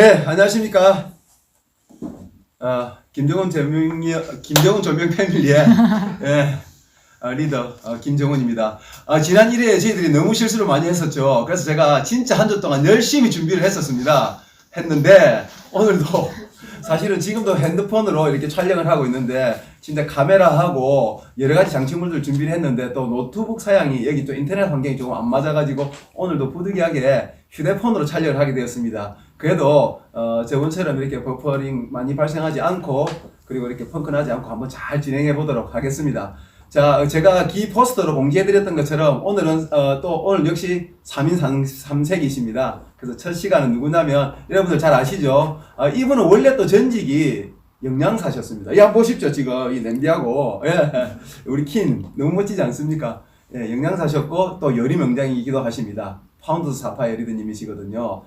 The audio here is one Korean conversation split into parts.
네, 안녕하십니까. 김정은 조명 패밀리의 예, 리더 김정은입니다. 지난 1회에 저희들이 너무 실수를 많이 했었죠. 그래서 제가 진짜 한 주 동안 열심히 준비를 했는데 오늘도 사실은 지금도 핸드폰으로 이렇게 촬영을 하고 있는데 진짜 카메라하고 여러 가지 장치물들 준비를 했는데 또 노트북 사양이 여기 또 인터넷 환경이 조금 안 맞아가지고 오늘도 부득이하게 휴대폰으로 촬영을 하게 되었습니다. 그래도 저번처럼 이렇게 버퍼링 많이 발생하지 않고 그리고 이렇게 펑크나지 않고 한번 잘 진행해 보도록 하겠습니다. 자, 제가 기 포스터로 공지해드렸던 것처럼 오늘은 오늘 역시 3인 3색이십니다. 그래서 첫 시간은 누구냐면 여러분들 잘 아시죠? 이분은 원래 또 전직이 영양사셨습니다. 한번 보십시오. 지금 이 냄비하고 우리 킨 너무 멋지지 않습니까? 영양사셨고 또 요리 명장이기도 하십니다. 파운드 사파이어 리더님이시거든요.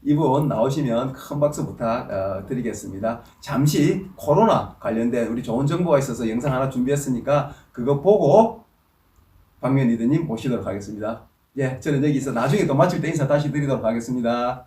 이분 나오시면 큰 박수 부탁드리겠습니다. 잠시 코로나 관련된 우리 좋은 정보가 있어서 영상 하나 준비했으니까 그거 보고 박면 리더님 모시도록 하겠습니다. 저는 여기서 나중에 또 마칠 때 인사 다시 드리도록 하겠습니다.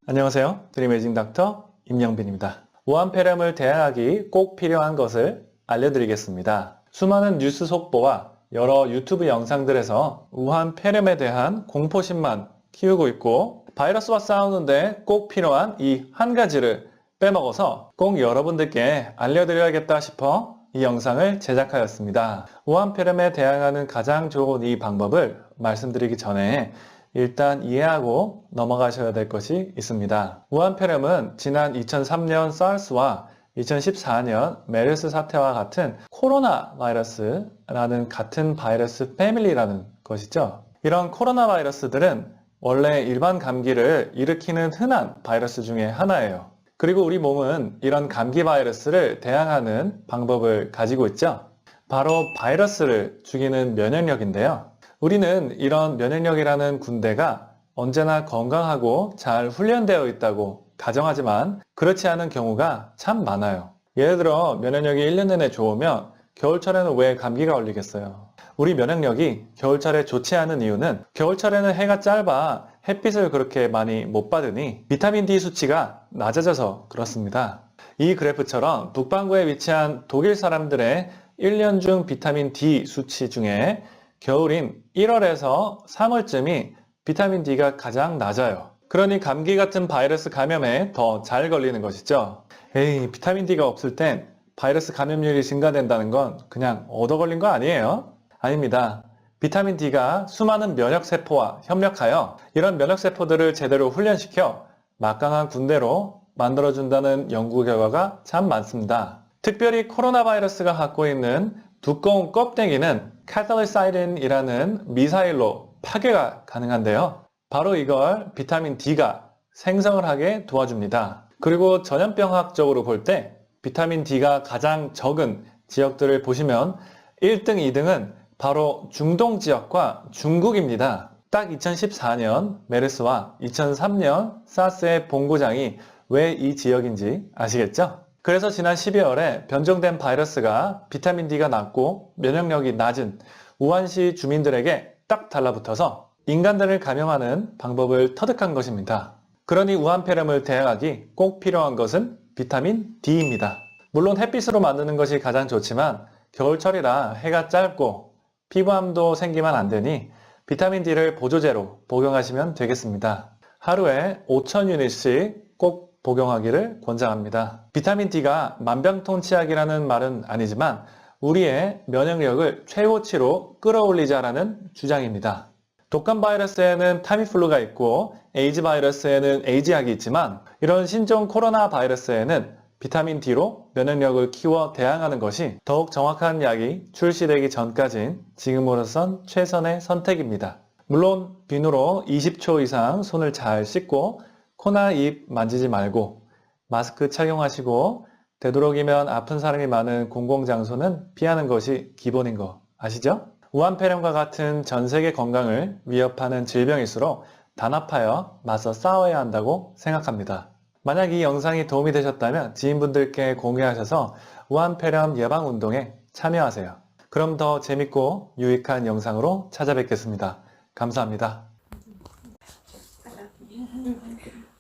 안녕하세요. 드림에이징 닥터 임영빈입니다. 우한폐렴을 대항하기 꼭 필요한 것을 알려드리겠습니다. 수많은 뉴스 속보와 여러 유튜브 영상들에서 우한폐렴에 대한 공포심만 키우고 있고 바이러스와 싸우는데 꼭 필요한 이 한 가지를 빼먹어서 꼭 여러분들께 알려드려야겠다 싶어 이 영상을 제작하였습니다. 우한폐렴에 대항하는 가장 좋은 이 방법을 말씀드리기 전에 일단 이해하고 넘어가셔야 될 것이 있습니다. 우한폐렴은 지난 2003년 사르스와 2014년 메르스 사태와 같은 코로나 바이러스라는 같은 바이러스 패밀리라는 것이죠. 이런 코로나 바이러스들은 원래 일반 감기를 일으키는 흔한 바이러스 중에 하나예요. 그리고 우리 몸은 이런 감기 바이러스를 대항하는 방법을 가지고 있죠. 바로 바이러스를 죽이는 면역력인데요. 우리는 이런 면역력이라는 군대가 언제나 건강하고 잘 훈련되어 있다고 가정하지만 그렇지 않은 경우가 참 많아요. 예를 들어 면역력이 1년 내내 좋으면 겨울철에는 왜 감기가 걸리겠어요? 우리 면역력이 겨울철에 좋지 않은 이유는 겨울철에는 해가 짧아 햇빛을 그렇게 많이 못 받으니 비타민 D 수치가 낮아져서 그렇습니다. 이 그래프처럼 북반구에 위치한 독일 사람들의 1년 중 비타민 D 수치 중에 겨울인 1월에서 3월쯤이 비타민 D가 가장 낮아요. 그러니 감기 같은 바이러스 감염에 더 잘 걸리는 것이죠. 비타민 D가 없을 땐 바이러스 감염률이 증가된다는 건 그냥 얻어 걸린 거 아니에요? 아닙니다. 비타민 D가 수많은 면역세포와 협력하여 이런 면역세포들을 제대로 훈련시켜 막강한 군대로 만들어준다는 연구 결과가 참 많습니다. 특별히 코로나 바이러스가 갖고 있는 두꺼운 껍데기는 카탈리사이린이라는 미사일로 파괴가 가능한데요. 바로 이걸 비타민 D가 생성을 하게 도와줍니다. 그리고 전염병학적으로 볼 때 비타민 D가 가장 적은 지역들을 보시면 1등, 2등은 바로 중동 지역과 중국입니다. 딱 2014년 메르스와 2003년 사스의 본고장이 왜 이 지역인지 아시겠죠? 그래서 지난 12월에 변종된 바이러스가 비타민 D가 낮고 면역력이 낮은 우한시 주민들에게 딱 달라붙어서 인간들을 감염하는 방법을 터득한 것입니다. 그러니 우한폐렴을 대항하기 꼭 필요한 것은 비타민 D입니다. 물론 햇빛으로 만드는 것이 가장 좋지만 겨울철이라 해가 짧고 피부암도 생기면 안 되니 비타민 D를 보조제로 복용하시면 되겠습니다. 하루에 5,000유닛씩 꼭 복용하기를 권장합니다. 비타민 D가 만병통치약이라는 말은 아니지만 우리의 면역력을 최고치로 끌어올리자라는 주장입니다. 독감 바이러스에는 타미플루가 있고 에이즈 바이러스에는 에이즈약이 있지만 이런 신종 코로나 바이러스에는 비타민 D로 면역력을 키워 대항하는 것이 더욱 정확한 약이 출시되기 전까진 지금으로선 최선의 선택입니다. 물론 비누로 20초 이상 손을 잘 씻고 코나 입 만지지 말고 마스크 착용하시고 되도록이면 아픈 사람이 많은 공공장소는 피하는 것이 기본인 거 아시죠? 우한폐렴과 같은 전 세계 건강을 위협하는 질병일수록 단합하여 맞서 싸워야 한다고 생각합니다. 만약 이 영상이 도움이 되셨다면 지인분들께 공유하셔서 우한폐렴 예방운동에 참여하세요. 그럼 더 재밌고 유익한 영상으로 찾아뵙겠습니다. 감사합니다.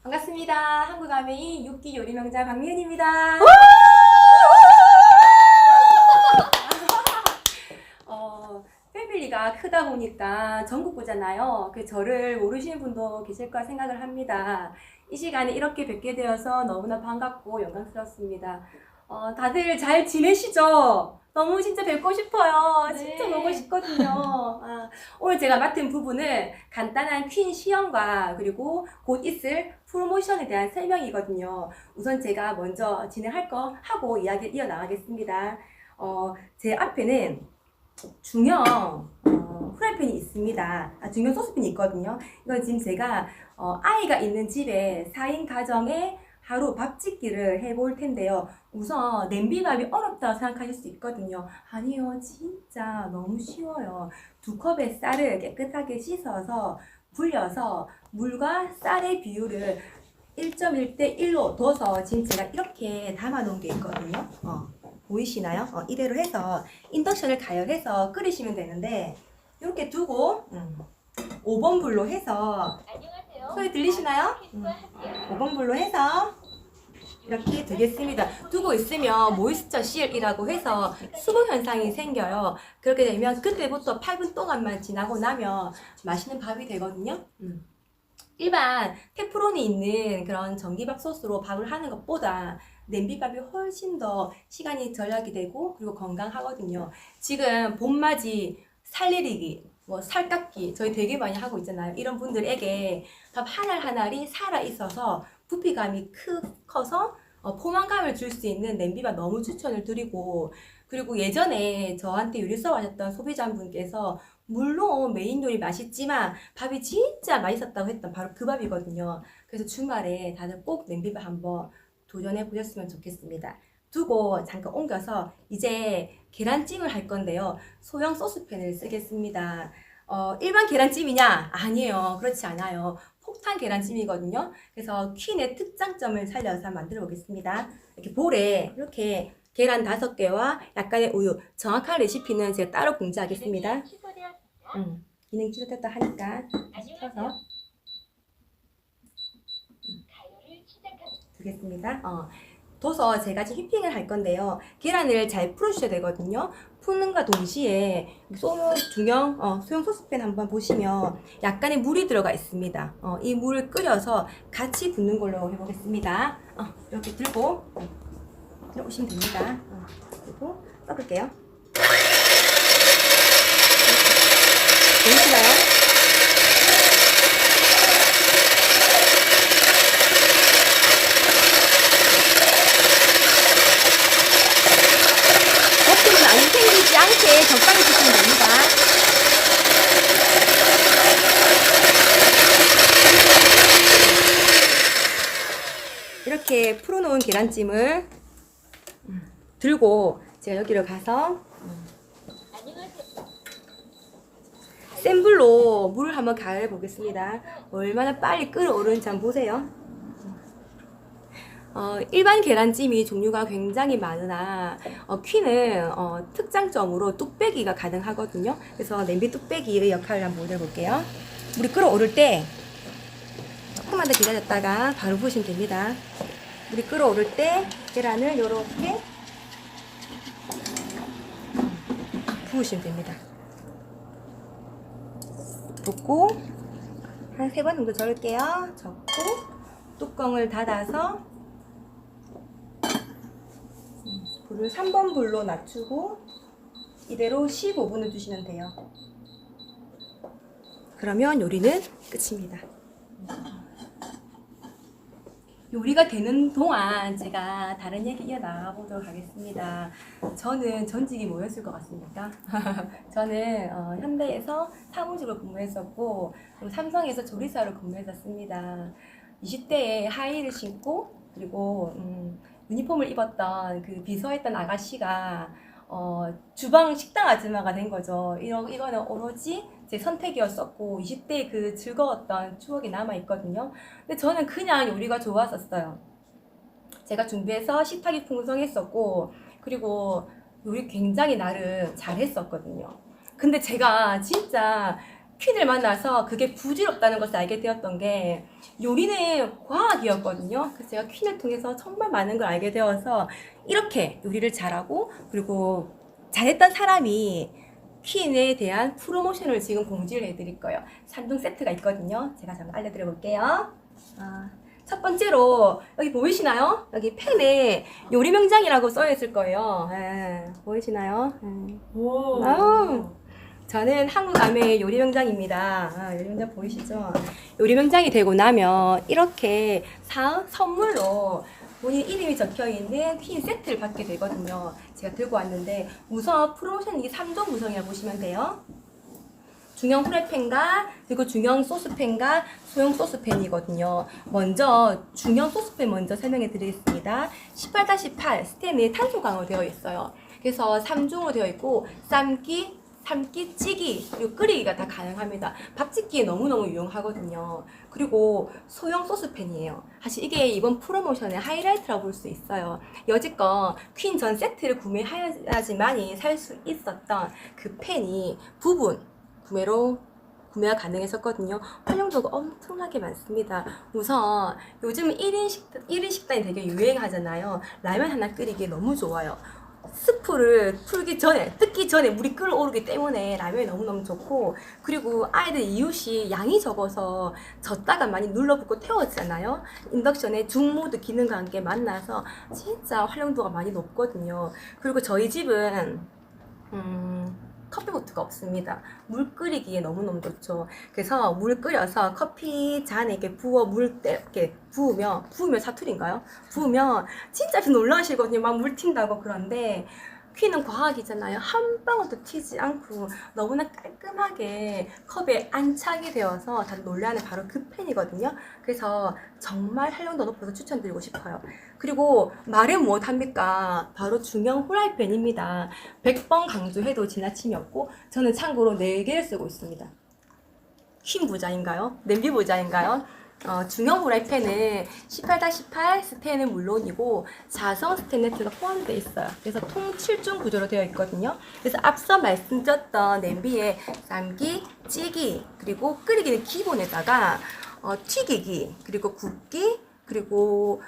반갑습니다. 반갑습니다. 한국아메이 6기 요리명장 박미은입니다. 패밀리가 크다 보니까 전국구잖아요. 그 저를 모르시는 분도 계실 거라 생각을 합니다. 이 시간에 이렇게 뵙게 되어서 너무나 반갑고 영광스럽습니다. 다들 잘 지내시죠? 너무 진짜 뵙고 싶어요. 진짜 네. 보고 싶거든요. 오늘 제가 맡은 부분은 간단한 퀸 시연과 그리고 곧 있을 프로모션에 대한 설명이거든요. 우선 제가 먼저 진행할 거 하고 이야기를 이어나가겠습니다. 제 앞에는 중형 프라이팬이 있습니다. 중형 소스팬이 있거든요. 이건 지금 제가 아이가 있는 집에 4인 가정에 하루 밥 짓기를 해볼 텐데요. 우선 냄비밥이 어렵다고 생각하실 수 있거든요. 아니요, 진짜 너무 쉬워요. 2컵의 쌀을 깨끗하게 씻어서 불려서 물과 쌀의 비율을 1.1대 1로 둬서 지금 제가 이렇게 담아 놓은 게 있거든요. 보이시나요? 이대로 해서 인덕션을 가열해서 끓이시면 되는데 이렇게 두고 5번 불로 해서 소리 들리시나요? 5번 불로 해서 이렇게 되겠습니다. 두고 있으면 모이스처 실이라고 해서 수분 현상이 생겨요. 그렇게 되면 그때부터 8분 동안만 지나고 나면 맛있는 밥이 되거든요. 일반 테프론이 있는 그런 전기밥 소스로 밥을 하는 것보다 냄비밥이 훨씬 더 시간이 절약이 되고 그리고 건강하거든요. 지금 봄맞이 살리리기, 살깎기 저희 되게 많이 하고 있잖아요. 이런 분들에게 밥 한 알 한 알이 살아 있어서 부피감이 커서 포만감을 줄 수 있는 냄비밥 너무 추천을 드리고, 그리고 예전에 저한테 요리 수업하셨던 소비자분께서 물론 메인 요리 맛있지만 밥이 진짜 맛있었다고 했던 바로 그 밥이거든요. 그래서 주말에 다들 꼭 냄비밥 한번 도전해 보셨으면 좋겠습니다. 두고 잠깐 옮겨서 이제 계란찜을 할 건데요. 소형 소스팬을 쓰겠습니다. 일반 계란찜이냐? 아니에요. 그렇지 않아요. 폭탄 계란찜이거든요. 그래서 퀸의 특장점을 살려서 만들어 보겠습니다. 이렇게 볼에 이렇게 계란 5개와 약간의 우유, 정확한 레시피는 제가 따로 공지하겠습니다. 기능 취소됐다 하니까 쳐서 두겠습니다. 둬서 제가 지금 휘핑을 할 건데요. 계란을 잘 풀어주셔야 되거든요. 푸는과 동시에 중형 소형 소스팬 한번 보시면 약간의 물이 들어가 있습니다. 이 물을 끓여서 같이 붓는 걸로 해보겠습니다. 이렇게 들고 들어오시면 됩니다. 그리고 섞을게요. 보이시나요? 거품이 많이 생기지 않게 적당히 주시면 됩니다. 이렇게 풀어놓은 계란찜을 들고 제가 여기로 가서 센 불로 물을 한번 가해 보겠습니다. 얼마나 빨리 끓어오르는지 한번 보세요. 일반 계란찜이 종류가 굉장히 많으나 퀸은 특장점으로 뚝배기가 가능하거든요. 그래서 냄비 뚝배기의 역할을 한번 해볼게요. 물이 끓어오를 때 조금만 더 기다렸다가 바로 부으시면 됩니다. 물이 끓어오를 때 계란을 이렇게 부으시면 됩니다. 붓고 한 3번 정도 저을게요. 접고 뚜껑을 닫아서 불을 3번 불로 낮추고 이대로 15분을 두시면 돼요. 그러면 요리는 끝입니다. 요리가 되는 동안 제가 다른 얘기 이어나가 보도록 하겠습니다. 저는 전직이 뭐였을 것 같습니까? 저는 현대에서 사무직으로 근무했었고 그리고 삼성에서 조리사로 근무했었습니다. 20대에 하이힐을 신고 그리고 유니폼을 입었던 그 비서했던 아가씨가 주방 식당 아줌마가 된 거죠. 이거는 오로지 제 선택이었었고 20대의 그 즐거웠던 추억이 남아있거든요. 근데 저는 그냥 요리가 좋았었어요. 제가 준비해서 식탁이 풍성했었고 그리고 요리 굉장히 나름 잘했었거든요. 근데 제가 진짜 퀸을 만나서 그게 부질없다는 것을 알게 되었던 게 요리는 과학이었거든요. 그래서 제가 퀸을 통해서 정말 많은 걸 알게 되어서 이렇게 요리를 잘하고 그리고 잘했던 사람이 퀸에 대한 프로모션을 지금 공지를 해드릴 거예요. 3종 세트가 있거든요. 제가 잠깐 알려드려 볼게요. 첫 번째로 여기 보이시나요? 여기 펜에 요리 명장이라고 써 있을 거예요. 보이시나요? 오. 저는 한국 아메의 요리 명장입니다. 요리 명장 보이시죠? 요리 명장이 되고 나면 이렇게 선물로 본인 이름이 적혀 있는 퀸 세트를 받게 되거든요. 제가 들고 왔는데 우선 프로모션 이게 3종 구성이라고 보시면 돼요. 중형 후라이팬과 그리고 중형 소스팬과 소형 소스팬이거든요. 먼저 중형 소스팬 먼저 설명해 드리겠습니다. 18-8 스텐에 탄소 강화로 되어 있어요. 그래서 3종으로 되어 있고 삶기, 찌기, 그리고 끓이기가 다 가능합니다. 밥 짓기에 너무너무 유용하거든요. 그리고 소형 소스팬이에요. 사실 이게 이번 프로모션의 하이라이트라고 볼 수 있어요. 여지껏 퀸 전 세트를 구매해야지만이 살 수 있었던 그 팬이 구매가 가능했었거든요. 활용도가 엄청나게 많습니다. 우선 요즘 1인 식단이 되게 유행하잖아요. 라면 하나 끓이기 너무 좋아요. 스프를 뜯기 전에 물이 끓어오르기 때문에 라면이 너무너무 좋고, 그리고 아이들 이웃이 양이 적어서 젓다가 많이 눌러붙고 태워지잖아요. 인덕션의 중모드 기능과 함께 만나서 진짜 활용도가 많이 높거든요. 그리고 저희 집은 커피포트가 없습니다. 물 끓이기에 너무너무 좋죠. 그래서 물 끓여서 커피 잔에 이렇게 이렇게 부으면 사투리인가요? 부으면 진짜 놀라시거든요. 막 물 튄다고. 그런데 퀸은 과학이잖아요. 한 방울도 튀지 않고 너무나 깔끔하게 컵에 안착이 되어서 다들 놀라는 바로 그 팬이거든요. 그래서 정말 활용도 높아서 추천드리고 싶어요. 그리고 말은 무엇합니까? 바로 중형 후라이팬입니다. 100번 강조해도 지나침이 없고, 저는 참고로 4개를 쓰고 있습니다. 퀸 부자인가요? 냄비 부자인가요? 중형 후라이팬은 18-8 스텐은 물론이고 4성 스테인레스가 포함되어 있어요. 그래서 통 7중 구조로 되어 있거든요. 그래서 앞서 말씀드렸던 냄비에 삶기, 찌기, 그리고 끓이기는 기본에다가 튀기기, 그리고 굽기, 그리고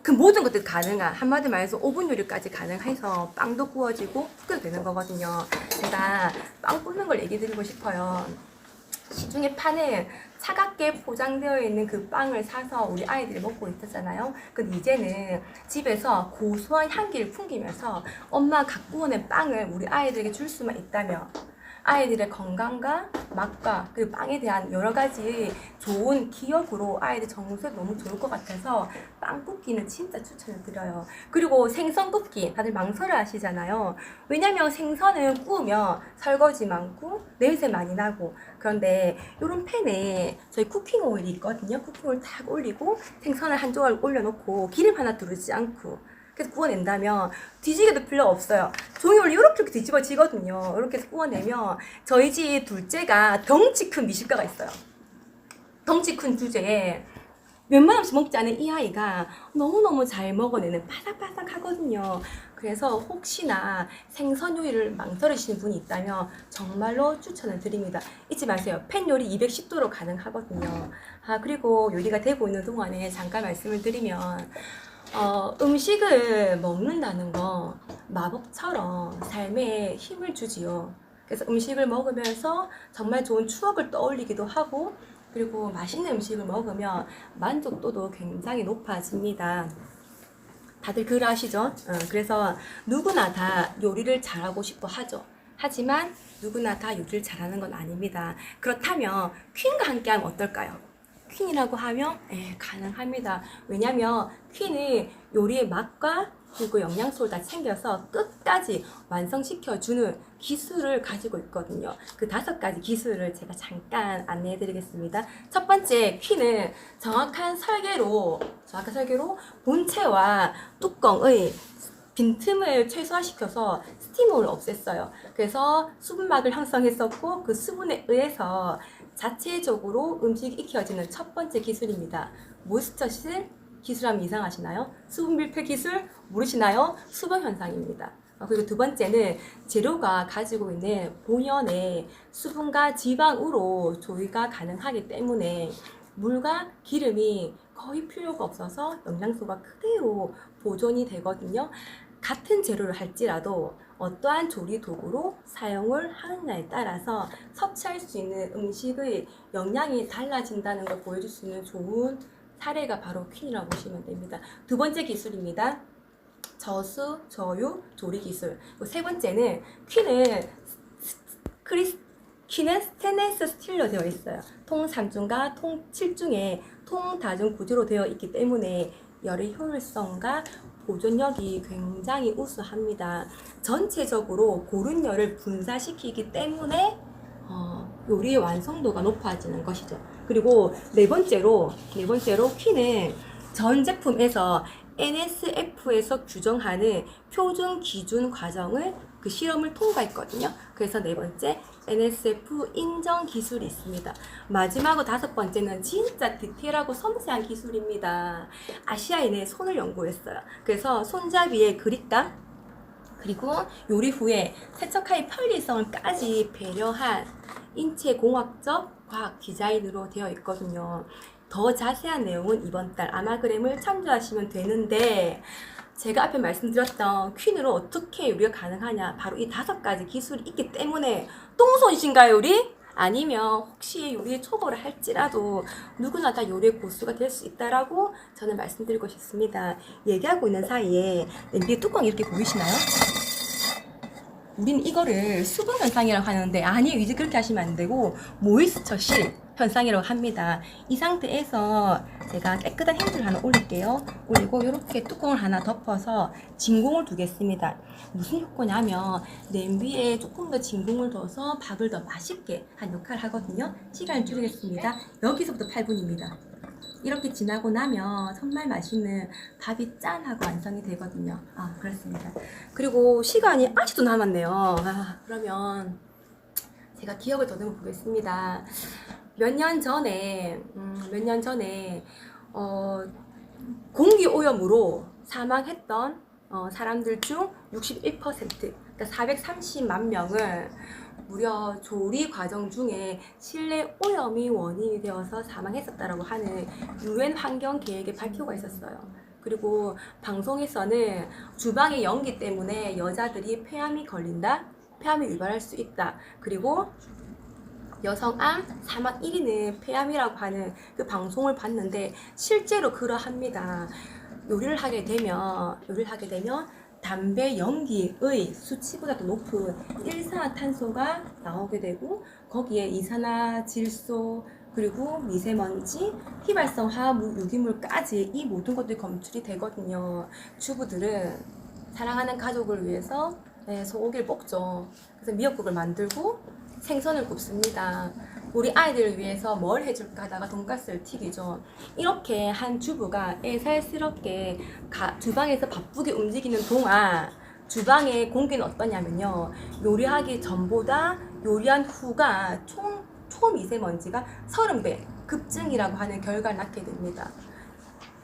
그 모든 것들이 가능한, 한마디 말해서 오븐 요리까지 가능해서 빵도 구워지고 굽게 되는 거거든요. 제가 빵 굽는 걸 얘기 드리고 싶어요. 시중에 파는 차갑게 포장되어 있는 그 빵을 사서 우리 아이들이 먹고 있었잖아요. 근데 이제는 집에서 고소한 향기를 풍기면서 엄마가 갖고 오는 빵을 우리 아이들에게 줄 수만 있다면 아이들의 건강과 맛과 그리고 빵에 대한 여러 가지 좋은 기억으로 아이들 정서에 너무 좋을 것 같아서 빵 굽기는 진짜 추천을 드려요. 그리고 생선 굽기 다들 망설여 하시잖아요. 왜냐면 생선은 구우면 설거지 많고 냄새 많이 나고, 그런데 이런 팬에 저희 쿠킹 오일이 있거든요. 쿠킹 오일 탁 올리고 생선을 한 조각 올려놓고 기름 하나 두르지 않고 그래서 구워낸다면 뒤지게도 필요 없어요. 종이를 이렇게 뒤집어지거든요. 이렇게 해서 구워내면 저희 집 둘째가 덩치 큰 미식가가 있어요. 덩치 큰 주제에 웬만하면 먹지 않은 이 아이가 너무너무 잘 먹어내는 바삭바삭하거든요. 그래서 혹시나 생선 요리를 망설이시는 분이 있다면 정말로 추천을 드립니다. 잊지 마세요. 팬 요리 210도로 가능하거든요. 그리고 요리가 되고 있는 동안에 잠깐 말씀을 드리면 음식을 먹는다는 거 마법처럼 삶에 힘을 주지요. 그래서 음식을 먹으면서 정말 좋은 추억을 떠올리기도 하고, 그리고 맛있는 음식을 먹으면 만족도도 굉장히 높아집니다. 다들 그걸 아시죠? 그래서 누구나 다 요리를 잘하고 싶어 하죠. 하지만 누구나 다 요리를 잘하는 건 아닙니다. 그렇다면 퀸과 함께하면 어떨까요? 퀸이라고 하면 가능합니다. 왜냐면 퀸은 요리의 맛과 그리고 영양소를 다 챙겨서 끝까지 완성시켜주는 기술을 가지고 있거든요. 그 5가지 기술을 제가 잠깐 안내해 드리겠습니다. 첫 번째, 퀸은 정확한 설계로 본체와 뚜껑의 빈틈을 최소화시켜서 스팀을 없앴어요. 그래서 수분막을 형성했었고, 그 수분에 의해서 자체적으로 음식이 익혀지는 첫 번째 기술입니다. 모이스처실 기술하면 이상하시나요? 수분 밀폐 기술 모르시나요? 수분 현상입니다. 그리고 두 번째는 재료가 가지고 있는 본연의 수분과 지방으로 조리가 가능하기 때문에 물과 기름이 거의 필요가 없어서 영양소가 그대로 보존이 되거든요. 같은 재료를 할지라도 어떠한 조리 도구로 사용을 하느냐에 따라서 섭취할 수 있는 음식의 영양이 달라진다는 걸 보여줄 수 있는 좋은 사례가 바로 퀸이라고 보시면 됩니다. 두 번째 기술입니다. 저수, 저유, 조리 기술. 세 번째는 퀸은 스테인리스 스틸로 되어 있어요. 통 3중과 통 7중에 통 다중 구조로 되어 있기 때문에 열의 효율성과 보존력이 굉장히 우수합니다. 전체적으로 고른 열을 분사시키기 때문에 요리의 완성도가 높아지는 것이죠. 그리고 네 번째로 퀸은 전 제품에서 NSF에서 규정하는 표준 기준 과정을 그 실험을 통과했거든요. 그래서 네 번째 NSF 인정 기술이 있습니다. 마지막으로 다섯 번째는 진짜 디테일하고 섬세한 기술입니다. 아시아인의 손을 연구했어요. 그래서 손잡이의 그립감 그리고 요리 후에 세척하의 편리성을까지 배려한 인체공학적 과학 디자인으로 되어 있거든요. 더 자세한 내용은 이번 달 아마그램을 참조하시면 되는데 제가 앞에 말씀드렸던 퀸으로 어떻게 요리가 가능하냐 바로 이 5가지 기술이 있기 때문에 똥손이신가요 요리? 아니면 혹시 요리에 초보를 할지라도 누구나 다 요리의 고수가 될 수 있다라고 저는 말씀드리고 싶습니다. 얘기하고 있는 사이에 냄비 뚜껑 이렇게 보이시나요? 우리는 이거를 수분 현상이라고 하는데 아니에요. 이제 그렇게 하시면 안 되고 모이스처 실 현상이라고 합니다. 이 상태에서 제가 깨끗한 핸들 하나 올릴게요. 올리고 이렇게 뚜껑을 하나 덮어서 진공을 두겠습니다. 무슨 효과냐면 냄비에 조금 더 진공을 둬서 밥을 더 맛있게 한 역할을 하거든요. 시간을 줄이겠습니다. 여기서부터 8분입니다. 이렇게 지나고 나면 정말 맛있는 밥이 짠하고 완성이 되거든요. 그렇습니다. 그리고 시간이 아직도 남았네요. 그러면 제가 기억을 더듬어 보겠습니다. 몇 년 전에 공기 오염으로 사망했던 사람들 중 61%, 그러니까 430만 명을 무려 조리 과정 중에 실내 오염이 원인이 되어서 사망했었다라고 하는 UN 환경 계획의 발표가 있었어요. 그리고 방송에서는 주방의 연기 때문에 여자들이 폐암이 걸린다, 폐암이 유발할 수 있다. 그리고 여성암 사망 1위는 폐암이라고 하는 그 방송을 봤는데 실제로 그러합니다. 요리를 하게 되면 담배 연기의 수치보다 더 높은 일산화탄소가 나오게 되고 거기에 이산화질소 그리고 미세먼지, 휘발성 화학 유기물까지 이 모든 것들이 검출이 되거든요. 주부들은 사랑하는 가족을 위해서 소고기를 볶죠. 그래서 미역국을 만들고 생선을 굽습니다. 우리 아이들을 위해서 뭘 해줄까 하다가 돈가스를 튀기죠. 이렇게 한 주부가 애살스럽게 주방에서 바쁘게 움직이는 동안 주방의 공기는 어떠냐면요. 요리하기 전보다 요리한 후가 초미세먼지가 30배 급증이라고 하는 결과를 낳게 됩니다.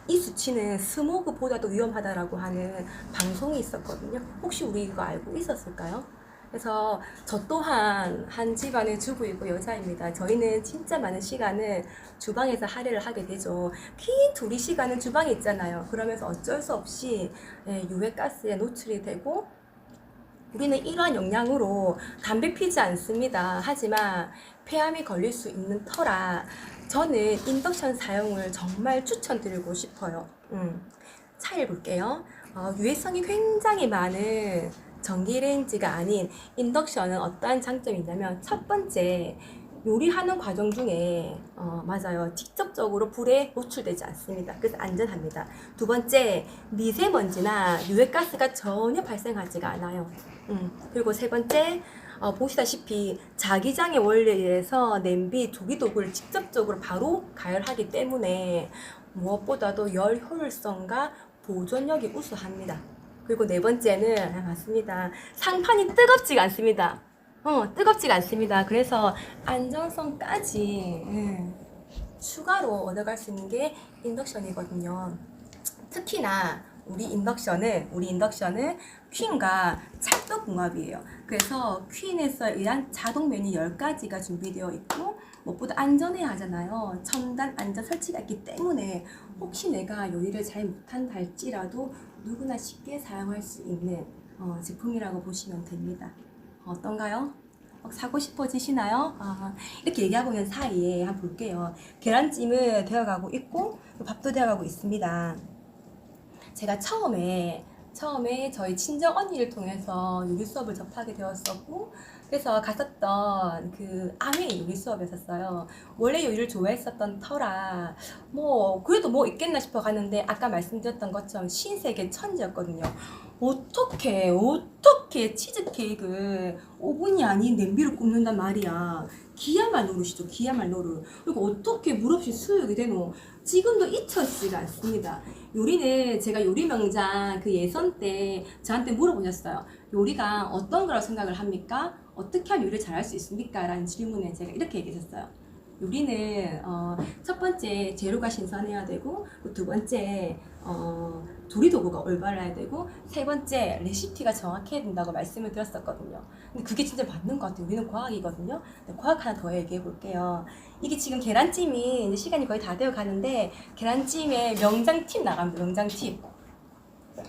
이 수치는 스모그보다도 위험하다라고 하는 방송이 있었거든요. 혹시 우리 이거 알고 있었을까요? 그래서 저 또한 한 집안의 주부이고 여자입니다. 저희는 진짜 많은 시간을 주방에서 할애를 하게 되죠. 긴 조리 시간은 주방에 있잖아요. 그러면서 어쩔 수 없이 유해가스에 노출이 되고 우리는 이러한 영향으로 담배 피지 않습니다. 하지만 폐암이 걸릴 수 있는 터라 저는 인덕션 사용을 정말 추천드리고 싶어요. 차이를 볼게요. 유해성이 굉장히 많은 전기레인지가 아닌 인덕션은 어떠한 장점이 있냐면 첫 번째 요리하는 과정 중에 맞아요. 직접적으로 불에 노출되지 않습니다. 그래서 안전합니다. 두 번째 미세먼지나 유해가스가 전혀 발생하지가 않아요. 그리고 세 번째 보시다시피 자기장의 원리에 의해서 냄비 조리도구를 직접적으로 바로 가열하기 때문에 무엇보다도 열 효율성과 보존력이 우수합니다. 그리고 네 번째는 맞습니다. 상판이 뜨겁지가 않습니다. 뜨겁지가 않습니다. 그래서 안전성까지 추가로 얻어갈 수 있는 게 인덕션이거든요. 특히나 우리 인덕션은 퀸과 찰떡궁합이에요. 그래서 퀸에서 의한 자동 메뉴 10가지가 준비되어 있고 무엇보다 안전해야 하잖아요. 첨단 안전 설치가 있기 때문에 혹시 내가 요리를 잘 못한다 할지라도 누구나 쉽게 사용할 수 있는 제품이라고 보시면 됩니다. 어떤가요? 사고 싶어지시나요? 이렇게 얘기하고 있는 사이에 한번 볼게요. 계란찜은 되어가고 있고 밥도 되어가고 있습니다. 제가 처음에 저희 친정 언니를 통해서 요리 수업을 접하게 되었었고, 그래서 갔었던 그 아메 요리 수업이었어요. 원래 요리를 좋아했었던 터라 그래도 뭐 있겠나 싶어 갔는데 아까 말씀드렸던 것처럼 신세계 천지였거든요. 어떻게 치즈케이크를 오븐이 아닌 냄비로 굽는단 말이야. 기야말 노릇이죠. 기야말 노릇. 그리고 어떻게 물 없이 수육이 되노? 지금도 잊혀지지가 않습니다. 요리는 제가 요리 명장 그 예선 때 저한테 물어보셨어요. 요리가 어떤 거라고 생각을 합니까? 어떻게 하면 요리를 잘할 수 있습니까? 라는 질문에 제가 이렇게 얘기했었어요. 요리는 첫 번째 재료가 신선해야 되고, 두 번째 조리 도구가 올바라야 되고, 세 번째 레시피가 정확해야 된다고 말씀을 드렸었거든요. 근데 그게 진짜 맞는 것 같아요. 우리는 과학이거든요. 과학 하나 더 얘기해 볼게요. 이게 지금 계란찜이 이제 시간이 거의 다 되어 가는데 왜냐면 명장 팁 나갑니다. 명장 팁.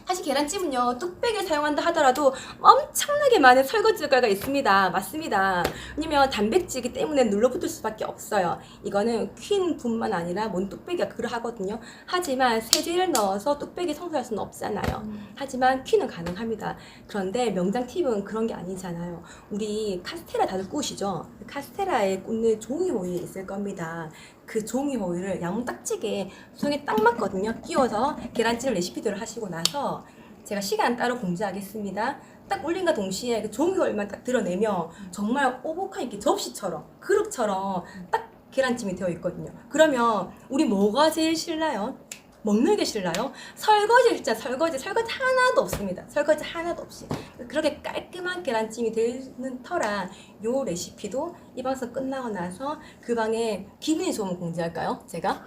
사실 계란찜은요, 뚝배기를 사용한다 하더라도 엄청나게 많은 설거지 효과가 있습니다. 맞습니다. 왜냐면 단백질이기 때문에 눌러붙을 수밖에 없어요. 이거는 퀸뿐만 아니라 모든 뚝배기가 그러하거든요. 하지만 세제를 넣어서 뚝배기 청소할 수는 없잖아요. 하지만 퀸은 가능합니다. 그런데 명장 팁은 그런 게 아니잖아요. 우리 카스테라 다들 꾸시죠? 카스테라에 꽂는 종이 호일이 있을 겁니다. 그 종이 호일을 양딱지게 손에 딱 맞거든요. 끼워서 계란찜 레시피들을 하시고 나서 제가 시간 따로 공지하겠습니다. 딱 올린과 동시에 그 종이 호일만 딱 드러내면 정말 오복한 이렇게 접시처럼 그릇처럼 딱 계란찜이 되어 있거든요. 그러면 우리 뭐가 제일 싫나요? 먹는 게 싫나요? 설거지 하나도 없습니다. 설거지 하나도 없이 그렇게 깔끔한 계란찜이 되는 터라 요 레시피도 이 방송 끝나고 나서 그 방에 기분이 좋으면 공지할까요? 제가?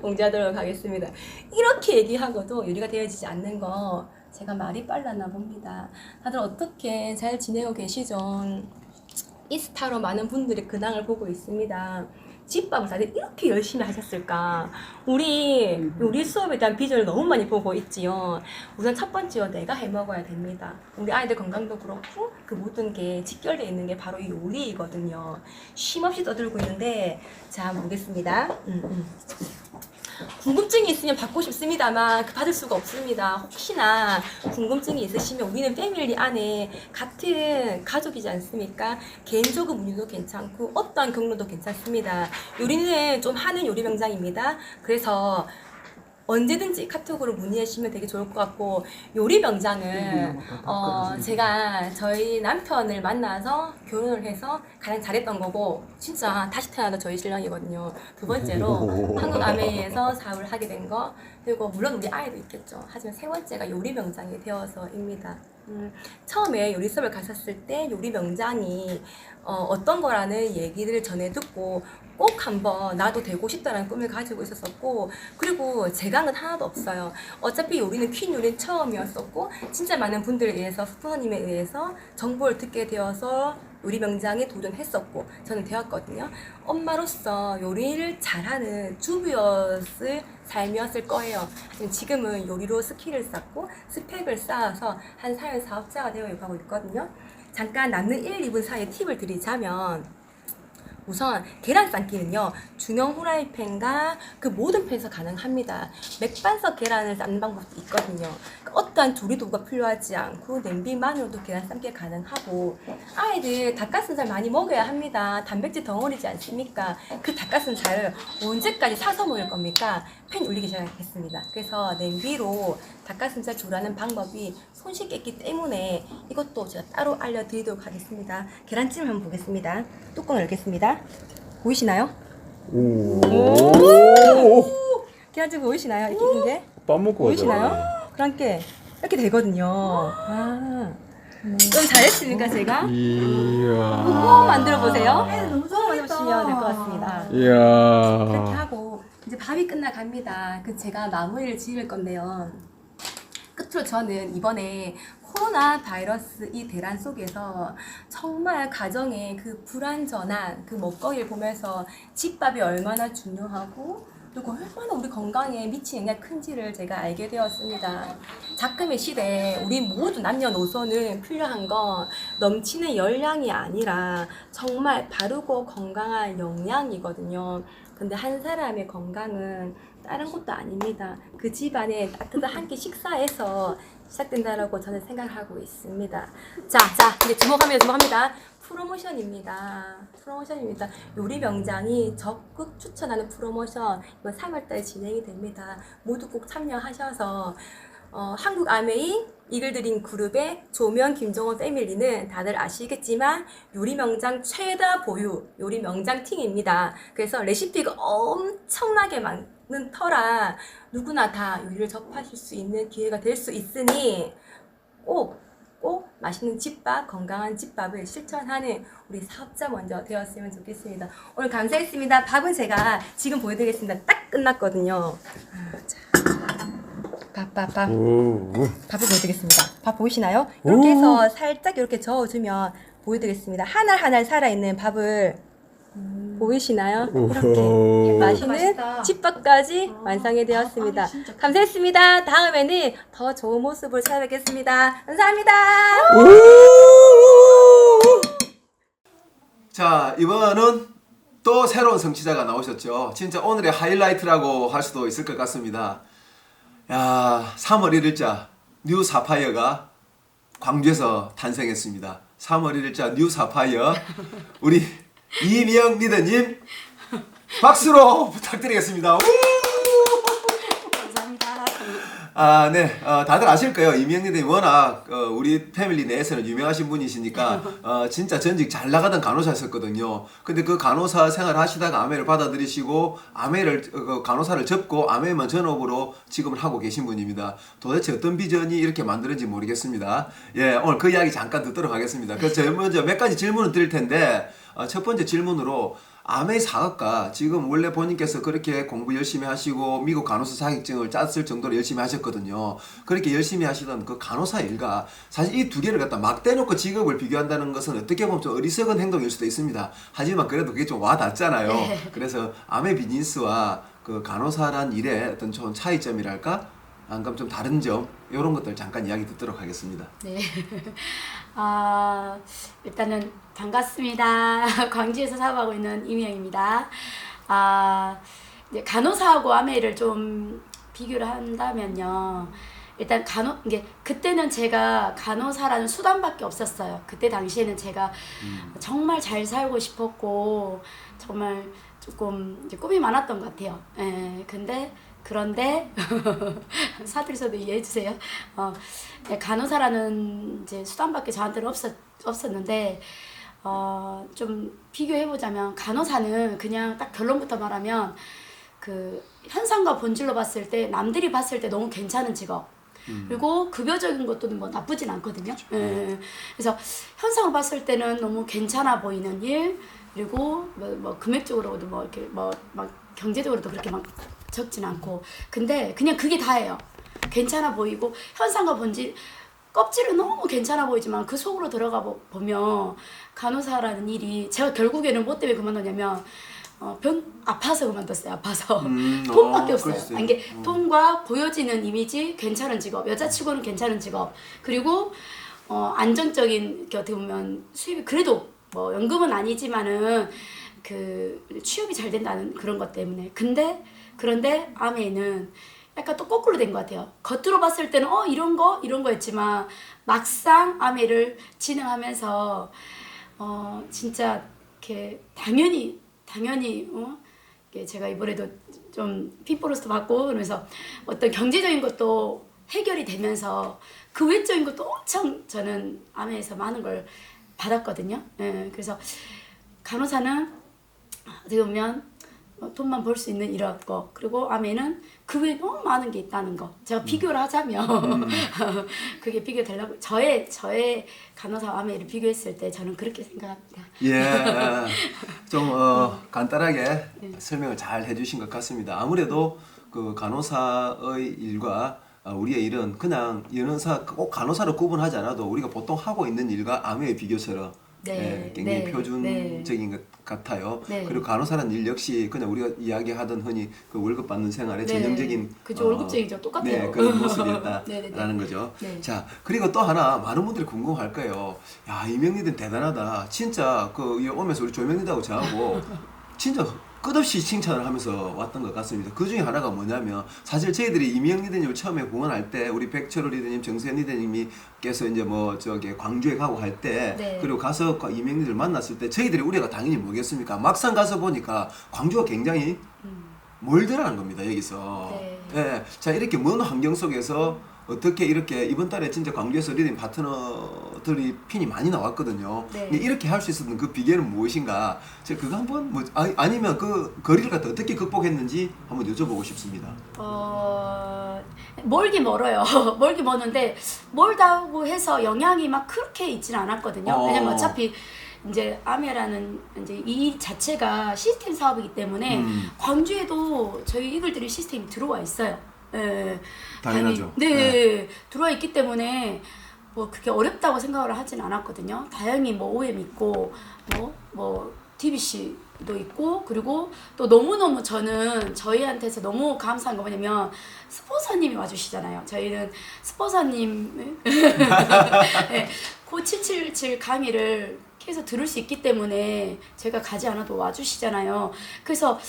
공지하도록 하겠습니다. 이렇게 얘기하고도 요리가 되어지지 않는 거 제가 말이 빨랐나 봅니다. 다들 어떻게 잘 지내고 계시죠? 인스타로 많은 분들이 근황을 보고 있습니다. 집밥을 다들 이렇게 열심히 하셨을까? 우리 요리 수업에 대한 비전을 너무 많이 보고 있지요. 우선 첫 번째로 내가 해 먹어야 됩니다. 우리 아이들 건강도 그렇고 그 모든 게 직결되어 있는 게 바로 이 요리이거든요. 쉼없이 떠들고 있는데 자 보겠습니다. 궁금증이 있으면 받고 싶습니다만 받을 수가 없습니다. 혹시나 궁금증이 있으시면 우리는 패밀리 안에 같은 가족이지 않습니까? 개인적인 문의도 괜찮고 어떠한 경로도 괜찮습니다. 요리는 좀 하는 요리 명장입니다. 그래서 언제든지 카톡으로 문의해 주시면 되게 좋을 것 같고, 요리 명장은 제가 저희 남편을 만나서 결혼을 해서 가장 잘했던 거고 진짜 다시 태어나도 저희 신랑이거든요. 두 번째로 한국 아메이에서 사업을 하게 된 거, 그리고 물론 우리 아이도 있겠죠. 하지만 세 번째가 요리 명장이 되어서입니다. 처음에 요리 수업을 갔었을 때 요리 명장이 어떤 거라는 얘기를 전해 듣고 꼭 한번 나도 되고 싶다는 꿈을 가지고 있었었고, 그리고 제강은 하나도 없어요. 어차피 요리는 퀸 요리는 처음이었었고 진짜 많은 분들에 의해서 스포너님에 의해서 정보를 듣게 되어서 요리 명장에 도전했었고 저는 되었거든요. 엄마로서 요리를 잘하는 주부였을 삶이었을 거예요. 지금은 요리로 스킬을 쌓고 스펙을 쌓아서 한 사회 사업자가 되어 가고 있거든요. 잠깐 남는 1, 2분 사이에 팁을 드리자면, 우선 계란 삶기는요, 중형 후라이팬과 그 모든 팬에서 가능합니다. 맥반석 계란을 삶는 방법도 있거든요. 어떠한 조리 도구가 필요하지 않고 냄비만으로도 계란 삶기가 가능하고, 아이들 닭가슴살 많이 먹어야 합니다. 단백질 덩어리지 않습니까? 그 닭가슴살을 언제까지 사서 먹을 겁니까? 팬 올리기 시작했습니다. 그래서 냄비로 닭가슴살 조리하는 방법이 손쉽게 있기 때문에 이것도 제가 따로 알려드리도록 하겠습니다. 계란찜 한번 보겠습니다. 뚜껑을 열겠습니다. 보이시나요? 오. 계란찜 보이시나요? 이렇게 긴 게? 밥 먹고 보이시나요? 그렇게 이렇게 되거든요. 좀 잘했습니까 제가? 이야. 꼭 만들어 보세요. 너무 꼭 만들어 보시면 될 것 같습니다. 이야. 이렇게 하고 이제 밥이 끝나갑니다. 그 제가 마무리를 지을 건데요. 끝으로 저는 이번에 코로나 바이러스 이 대란 속에서 정말 가정의 그 불안전한 그 먹거리를 보면서 집밥이 얼마나 중요하고 그리고 얼마나 우리 건강에 미치는 영향이 큰지를 제가 알게 되었습니다. 작금의 시대에 우리 모두 남녀노소는 필요한 건 넘치는 열량이 아니라 정말 바르고 건강한 영양이거든요. 근데 한 사람의 건강은 다른 것도 아닙니다. 그 집안에 따뜻한 한 끼 식사에서 시작된다라고 저는 생각하고 있습니다. 자, 이제 주목합니다. 프로모션입니다. 요리 명장이 적극 추천하는 프로모션 이번 3월달에 진행이 됩니다. 모두 꼭 참여하셔서 한국 아메이 이글드림 그룹의 조명 김정원 패밀리는 다들 아시겠지만 요리 명장 최다 보유 요리 명장 팀입니다. 그래서 레시피가 엄청나게 많은 터라 누구나 다 요리를 접하실 수 있는 기회가 될 수 있으니 꼭 맛있는 집밥, 건강한 집밥을 실천하는 우리 사업자 먼저 되었으면 좋겠습니다. 오늘 감사했습니다. 밥은 제가 지금 보여드리겠습니다. 딱 끝났거든요. 밥. 밥을 보여드리겠습니다. 밥 보이시나요? 이렇게 해서 살짝 이렇게 저어주면 보여드리겠습니다. 하나하나 살아있는 밥을 보이시나요? 이렇게 맛있는 맛있다. 집밥까지 완성이 되었습니다. 감사했습니다. 다음에는 더 좋은 모습으로 찾아뵙겠습니다. 감사합니다. 자, 이번은 또 새로운 성취자가 나오셨죠. 진짜 오늘의 하이라이트라고 할 수도 있을 것 같습니다. 야, 3월 1일자 뉴 사파이어가 광주에서 탄생했습니다. 3월 1일자 뉴 사파이어 우리 이명 리더님 박수로 부탁드리겠습니다. 우! 감사합니다. 네. 다들 아실 거예요. 이명 리더님 워낙 우리 패밀리 내에서는 유명하신 분이시니까 진짜 전직 잘 나가던 간호사였었거든요. 근데 그 간호사 생활을 하시다가 아메를 받아들이시고 아메를 간호사를 접고 아메만 전업으로 지금을 하고 계신 분입니다. 도대체 어떤 비전이 이렇게 만드는지 모르겠습니다. 예, 오늘 그 이야기 잠깐 듣도록 하겠습니다. 그래서 제가 먼저 몇 가지 질문을 드릴 텐데 첫 번째 질문으로 아메 사학과 지금 원래 본인께서 그렇게 공부 열심히 하시고 미국 간호사 자격증을 땄을 정도로 열심히 하셨거든요. 그렇게 열심히 하시던 그 간호사 일과 사실 이 두 개를 갖다 막 떼놓고 직업을 비교한다는 것은 어떻게 보면 좀 어리석은 행동일 수도 있습니다. 하지만 그래도 그게 좀 와닿잖아요. 그래서 아메 비즈니스와 그 간호사란 일의 어떤 좀 차이점이랄까? 아니면 좀 다른 점 이런 것들 잠깐 이야기 듣도록 하겠습니다. 네. 일단은 반갑습니다. 광주에서 사업하고 있는 이미영입니다. 이제 간호사하고 아메를 좀 비교를 한다면요. 일단 이게 그때는 제가 간호사라는 수단밖에 없었어요. 그때 당시에는 제가 정말 잘 살고 싶었고 정말 조금 이제 꿈이 많았던 것 같아요. 그런데 사투리서도 이해해 주세요. 간호사라는 이제 수단밖에 저한테는 없었는데 좀 비교해 보자면 간호사는 그냥 딱 결론부터 말하면 그 현상과 본질로 봤을 때 남들이 봤을 때 너무 괜찮은 직업. 그리고 급여적인 것도 뭐 나쁘진 않거든요. 그래서 현상을 봤을 때는 너무 괜찮아 보이는 일, 그리고 뭐 금액적으로도 뭐 이렇게 뭐 막 경제적으로도 그렇게 막 적진 않고, 근데 그냥 그게 다예요. 괜찮아 보이고 현상과 본질, 껍질은 너무 괜찮아 보이지만 그 속으로 들어가 보면 간호사라는 일이, 제가 결국에는 뭐 때문에 그만뒀냐면 아파서 그만뒀어요. 아파서 돈밖에 없어요. 아니, 이게 돈과 보여지는 이미지, 괜찮은 직업, 여자치고는 괜찮은 직업, 그리고 안정적인, 어떻게 보면 수입이 그래도 뭐 연금은 아니지만은 그 취업이 잘 된다는 그런 것 때문에. 그런데 아메이는 약간 또 거꾸로 된 것 같아요. 겉으로 봤을 때는 이런 거였지만 막상 아메를 진행하면서 진짜 이렇게 당연히 이렇게 제가 이번에도 좀 핏보너스도 받고 그러면서 어떤 경제적인 것도 해결이 되면서 그 외적인 것도 엄청 저는 아메에서 많은 걸 받았거든요. 그래서 간호사는 어떻게 보면 돈만 벌 수 있는 이런 거, 그리고 아메는 그 외에 너무 많은 게 있다는 거. 제가 비교를 하자면 그게 비교되려고 저의 간호사 아메를 비교했을 때 저는 그렇게 생각합니다. 예, 좀 간단하게 설명을 잘 해주신 것 같습니다. 아무래도 그 간호사의 일과 우리의 일은 그냥 연원사 꼭 간호사로 구분하지 않아도 우리가 보통 하고 있는 일과 암의 비교처럼 네, 굉장히 네, 표준적인 것 같아요. 네. 그리고 간호사라는 일 역시 그냥 우리가 이야기하던 흔히 그 월급 받는 생활의 네. 전형적인 그죠, 월급쟁이죠. 똑같아요. 네, 그런 모습이었다라는 네네네. 거죠. 네. 자, 그리고 또 하나 많은 분들이 궁금할 거예요. 야, 이명리들 대단하다. 진짜 그 오면서 우리 조명리들하고 저하고 진짜 끝없이 칭찬을 하면서 왔던 것 같습니다. 그 중에 하나가 뭐냐면 사실 저희들이 이명리 리더님을 처음에 공헌할 때 우리 백철호 리더님, 정세현 리더님께서 이제 뭐 저기 광주에 가고 할 때 네. 그리고 가서 이명리 리더를 만났을 때 저희들이 우리가 당연히 뭐겠습니까? 막상 가서 보니까 광주가 굉장히 멀더라는 겁니다. 여기서. 네. 예. 자, 이렇게 먼 환경 속에서 어떻게 이렇게 이번 달에 진짜 광주에서 리딩 파트너들이 핀이 많이 나왔거든요. 네. 근데 이렇게 할 수 있었던 그 비결은 무엇인가? 제가 그거 한번 뭐 아니면 그 거리를 갖다 어떻게 극복했는지 한번 여쭤보고 싶습니다. 멀긴 멀어요. 멀긴 멀는데 멀다고 해서 영향이 막 그렇게 있지는 않았거든요. 왜냐면 어차피 이제 아메라는 이제 이 자체가 시스템 사업이기 때문에 광주에도 저희 이글들이 시스템이 들어와 있어요. 예. 당연하죠. 네, 들어와 있기 때문에 뭐 그렇게 어렵다고 생각을 하진 않았거든요. 다행히 뭐 OM 있고 뭐 TBC도 있고 그리고 또 너무너무 저는 저희한테서 너무 감사한 거 뭐냐면 스폰서님이 와주시잖아요. 저희는 스폰서님 네, 그 777 강의를 계속 들을 수 있기 때문에 제가 가지 않아도 와주시잖아요. 그래서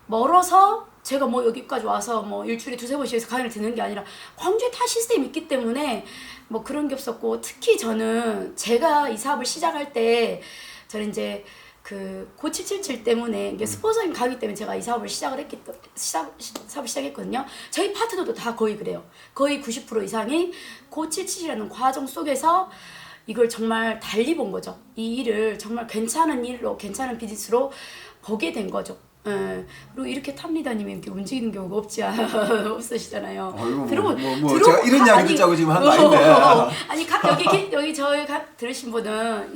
멀어서 제가 뭐 여기까지 와서 뭐 일주일에 두세 번씩에서 강의를 듣는 게 아니라 광주에 다 시스템이 있기 때문에 뭐 그런 게 없었고 특히 저는 제가 이 사업을 시작할 때 저는 이제 그 고777 때문에 이게 스폰서님 가기 때문에 제가 이 사업을 사업을 시작했거든요. 저희 파트너도 다 거의 그래요. 거의 90% 이상이 고777이라는 과정 속에서 이걸 정말 달리 본 거죠. 이 일을 정말 괜찮은 일로 괜찮은 비즈니스로 보게 된 거죠. 예. 그리고 이렇게 탑리더님이 이렇게 움직이는 경우가 없으시잖아요. 제가 이런 이야기 듣자고 지금 한 거 아닌데. 아니 여기 저희 들으신 분은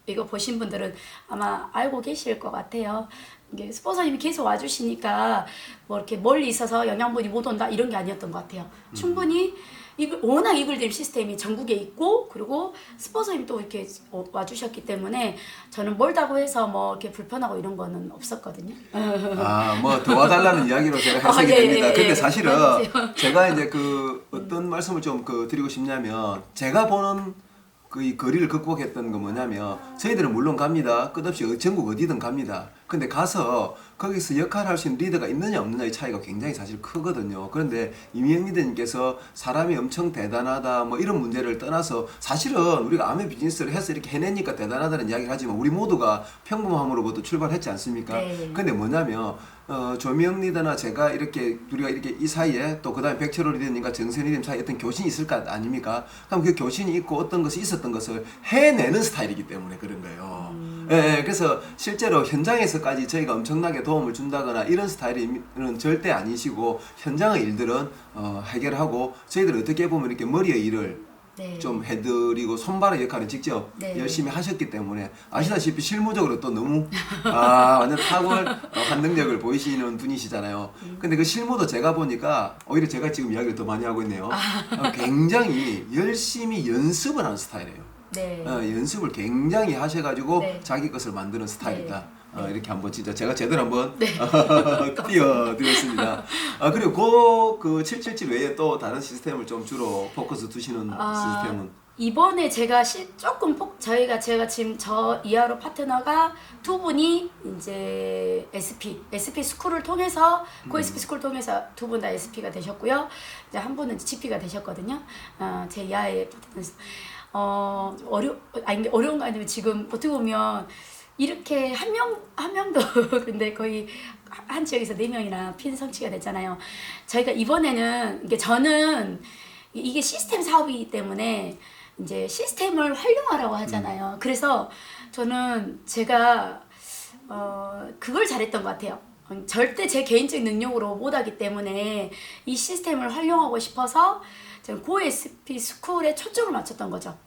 이거 보신 분들은 아마 알고 계실 것 같아요. 이게 스폰서님이 계속 와주시니까 뭐 이렇게 멀리 있어서 영양분이 못 온다 이런 게 아니었던 것 같아요. 충분히 워낙 이글드림 시스템이 전국에 있고 그리고 스폰서님이 또 이렇게 와주셨기 때문에 저는 멀다고 해서 뭐 이렇게 불편하고 이런 거는 없었거든요. 뭐 도와달라는 이야기로 제가 해석이 예, 됩니다. 예, 근데 예. 사실은 맞으세요. 제가 이제 그 어떤 말씀을 좀 드리고 싶냐면 제가 보는 그 이 거리를 극복했던 거 뭐냐면 저희들은 물론 갑니다. 끝없이 전국 어디든 갑니다. 근데 가서 거기서 역할을 할 수 있는 리더가 있느냐 없느냐의 차이가 굉장히 사실 크거든요. 그런데 이미영 리더님께서 사람이 엄청 대단하다 뭐 이런 문제를 떠나서 사실은 우리가 암의 비즈니스를 해서 이렇게 해내니까 대단하다는 이야기를 하지만 우리 모두가 평범함으로부터 출발했지 않습니까? 네. 근데 뭐냐면 조미영 리더나 제가 이렇게 우리가 이렇게 이 사이에 또 그다음에 백철호 리더님과 정선 리더님 사이에 어떤 교신이 있을 거 아닙니까? 그럼 그 교신이 있고 어떤 것이 있었던 것을 해내는 스타일이기 때문에 그런 거예요. 예, 그래서 실제로 현장에서까지 저희가 엄청나게 도움을 준다거나 이런 스타일은 절대 아니시고 현장의 일들은 해결하고 저희들은 어떻게 보면 이렇게 머리의 일을 네. 좀 해드리고 손발의 역할을 직접 네. 열심히 하셨기 때문에 아시다시피 실무적으로 또 너무 완전 탁월한 능력을 보이시는 분이시잖아요. 근데 그 실무도 제가 보니까 오히려 제가 지금 이야기를 더 많이 하고 있네요. 굉장히 열심히 연습을 하는 스타일이에요. 네. 연습을 굉장히 하셔가지고 네. 자기 것을 만드는 스타일이다. 네. 이렇게 한번 진짜 제가 제대로 한번 띄워드렸습니다. 그리고 그 777 외에 또 다른 시스템을 좀 주로 포커스 두시는 시스템은? 이번에 제가 제가 지금 저 이하로 파트너가 두 분이 이제 SP 스쿨을 통해서 SP 스쿨을 통해서 두 분 다 SP가 되셨고요. 이제 한 분은 GP가 되셨거든요. 제 이하의 파트너. 어려운 거 아니면 지금 어떻게 보면 이렇게 한 명도 근데 거의 한 지역에서 4명이나 핀 성취가 됐잖아요. 저희가 이번에는 저는 이게 시스템 사업이기 때문에 이제 시스템을 활용하라고 하잖아요. 그래서 저는 제가 그걸 잘했던 것 같아요. 절대 제 개인적인 능력으로 못하기 때문에 이 시스템을 활용하고 싶어서 저는 고 SP 스쿨에 초점을 맞췄던 거죠.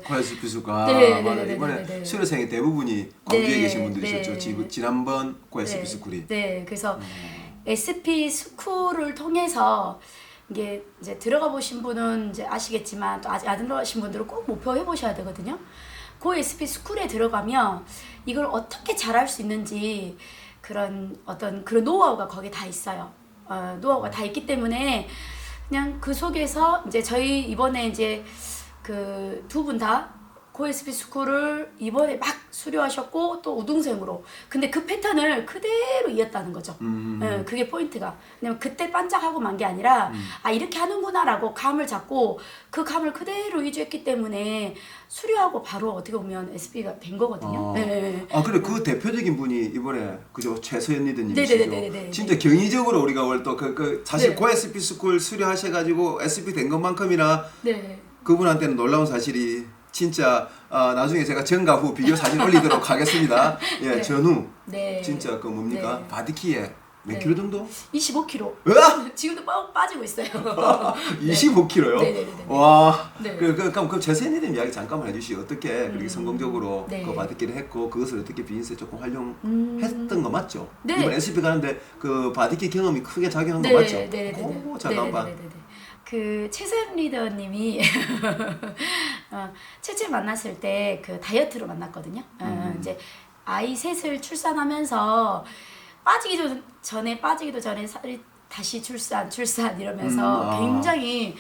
고 SP 스쿨. 네. 이번에 수료생의 대부분이 광주에 네, 계신 분들이셨죠. 네. 지난번 고 SP 스쿨이. 네, 그래서 SP 스쿨을 통해서 이게 이제 들어가 보신 분은 이제 아시겠지만 또 아직 안 들어가신 분들은 꼭 목표해 보셔야 되거든요. 고 SP 스쿨에 들어가면 이걸 어떻게 잘할 수 있는지 그런 어떤 그런 노하우가 거기에 다 있어요. 노하우가 다 있기 때문에 그냥 그 속에서 이제 저희 이번에 이제 그 두 분 다 고 SP 스쿨을 이번에 막 수료하셨고 또 우등생으로 근데 그 패턴을 그대로 이었다는 거죠. 그게 포인트가. 왜냐면 그때 반짝하고 만 게 아니라 아 이렇게 하는구나라고 감을 잡고 그 감을 그대로 유지했기 때문에 수료하고 바로 어떻게 보면 SP가 된 거거든요. 네. 아 그래 그 대표적인 분이 이번에 그죠 최서연 리더님이시죠. 네네네네네. 진짜 경이적으로 우리가 오늘 또 사실 네. 고 SP 스쿨 수료하셔가지고 SP 된 것만큼이나 네. 그분한테는 놀라운 사실이 진짜 나중에 제가 전과 후 비교 사진 올리도록 하겠습니다. 예, 네. 전후 네. 진짜 그 뭡니까 네. 바디키에 몇 네. 킬로 정도? 25kg. 으아! 지금도 빠지고 있어요. 25kg요? 네네네네. 와, 네. 그럼 최선희님 이야기 잠깐만 해주시죠. 어떻게 그렇게 성공적으로 네. 그 바디키를 했고 그것을 어떻게 비즈니스에 조금 활용했던 거 맞죠? 네. 이번 SP 가는데 그 바디키 경험이 크게 작용한 네, 거 맞죠? 네네네. 오, 잠깐만. 네네네네. 그 최선 리더님이 채채 만났을 때 그 다이어트로 만났거든요. 이제 아이 셋을 출산하면서 빠지기도 전에 살이 다시 출산 이러면서 굉장히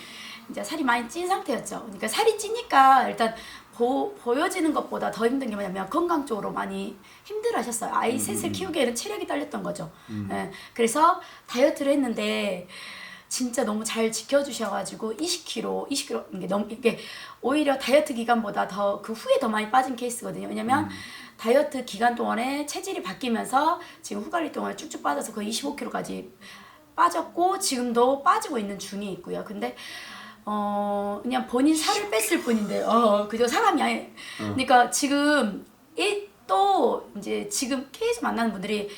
이제 살이 많이 찐 상태였죠. 그러니까 살이 찌니까 일단 보여지는 것보다 더 힘든 게 뭐냐면 건강 쪽으로 많이 힘들어하셨어요. 아이 셋을 키우기에는 체력이 딸렸던 거죠. 예, 그래서 다이어트를 했는데 진짜 너무 잘 지켜주셔가지고 20kg 이게 오히려 다이어트 기간보다 더 그 후에 더 많이 빠진 케이스거든요. 왜냐면 다이어트 기간 동안에 체질이 바뀌면서 지금 후관리 동안에 쭉쭉 빠져서 거의 25kg까지 빠졌고 지금도 빠지고 있는 중에 있고요. 근데 그냥 본인 살을 뺐을 뿐인데 그저 사람이 아예 그러니까 지금 또 이제 지금 계속 만나는 분들이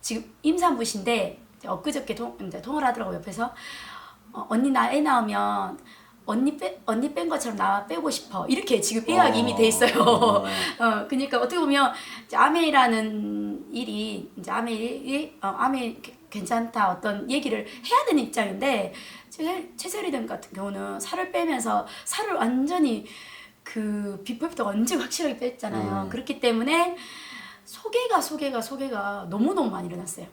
지금 임산부신데 엊그저께 이제 통화를 하더라고요. 옆에서 언니 나 애 낳으면 언니 뺀 것처럼 나 빼고 싶어 이렇게 지금 예약이 이미 돼 있어요. 그러니까 어떻게 보면 이제 아메라는 일이 이제 아메 괜찮다 어떤 얘기를 해야 되는 입장인데 최세리든 같은 경우는 살을 빼면서 살을 완전히 그 비포 애프터가 완전 확실하게 뺐잖아요. 그렇기 때문에 소개가 너무너무 많이 일어났어요.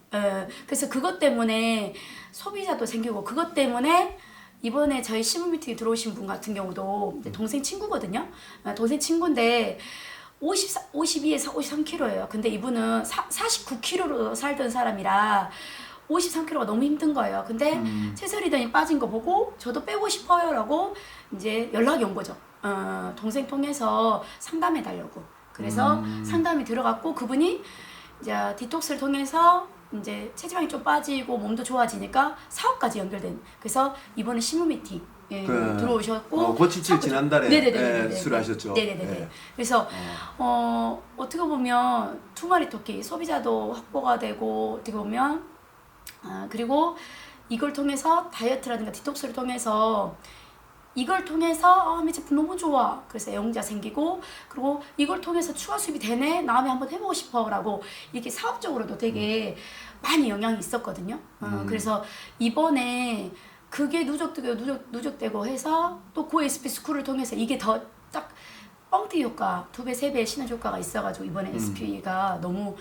그래서 그것 때문에 소비자도 생기고 그것 때문에 이번에 저희 신문 미팅에 들어오신 분 같은 경우도 이제 동생 친구거든요. 동생 친구인데 52에서 53kg예요. 근데 이분은 49kg로 살던 사람이라 53kg가 너무 힘든 거예요. 근데 채설이더니 빠진 거 보고 저도 빼고 싶어요 라고 이제 연락이 온 거죠. 동생 통해서 상담해 달라고. 그래서 상담이 들어갔고 그분이 이제 디톡스를 통해서 이제 체지방이 좀 빠지고 몸도 좋아지니까 사업까지 연결된. 그래서 이번에 신문 미팅 들어오셨고 고치칠 지난달에 네네네네. 수료하셨죠. 네네네. 네. 그래서 어떻게 보면 두 마리 토끼 소비자도 확보가 되고 어떻게 보면 그리고 이걸 통해서 다이어트라든가 디톡스를 통해서 이걸 통해서 이 제품 너무 좋아. 그래서 애용자 생기고 그리고 이걸 통해서 추가 수입이 되네. 다음에 한번 해보고 싶어 라고 이렇게 사업적으로도 되게 많이 영향이 있었거든요. 그래서 이번에 그게 누적되고 해서 또 고 SP 스쿨을 통해서 이게 더 딱 뻥튀기 효과 2배, 3배의 시너지 효과가 있어가지고 이번에 SP가 너무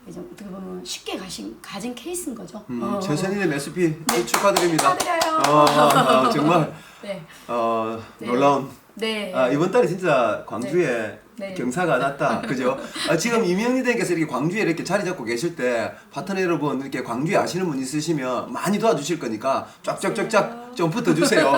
이제 어떻게 보면 쉽게 가진 케이스인 거죠. 최선희님 SP 축하드립니다. 축하드려요. 정말 네. 놀라운. 네. 이번 달에 진짜 광주에 네. 경사가 났다. 그죠? 지금 이명희 대님께서 이렇게 광주에 이렇게 자리 잡고 계실 때 파트너 여러분 이렇게 광주에 아시는 분 있으시면 많이 도와주실 거니까 쫙쫙쫙쫙 좀 붙어주세요.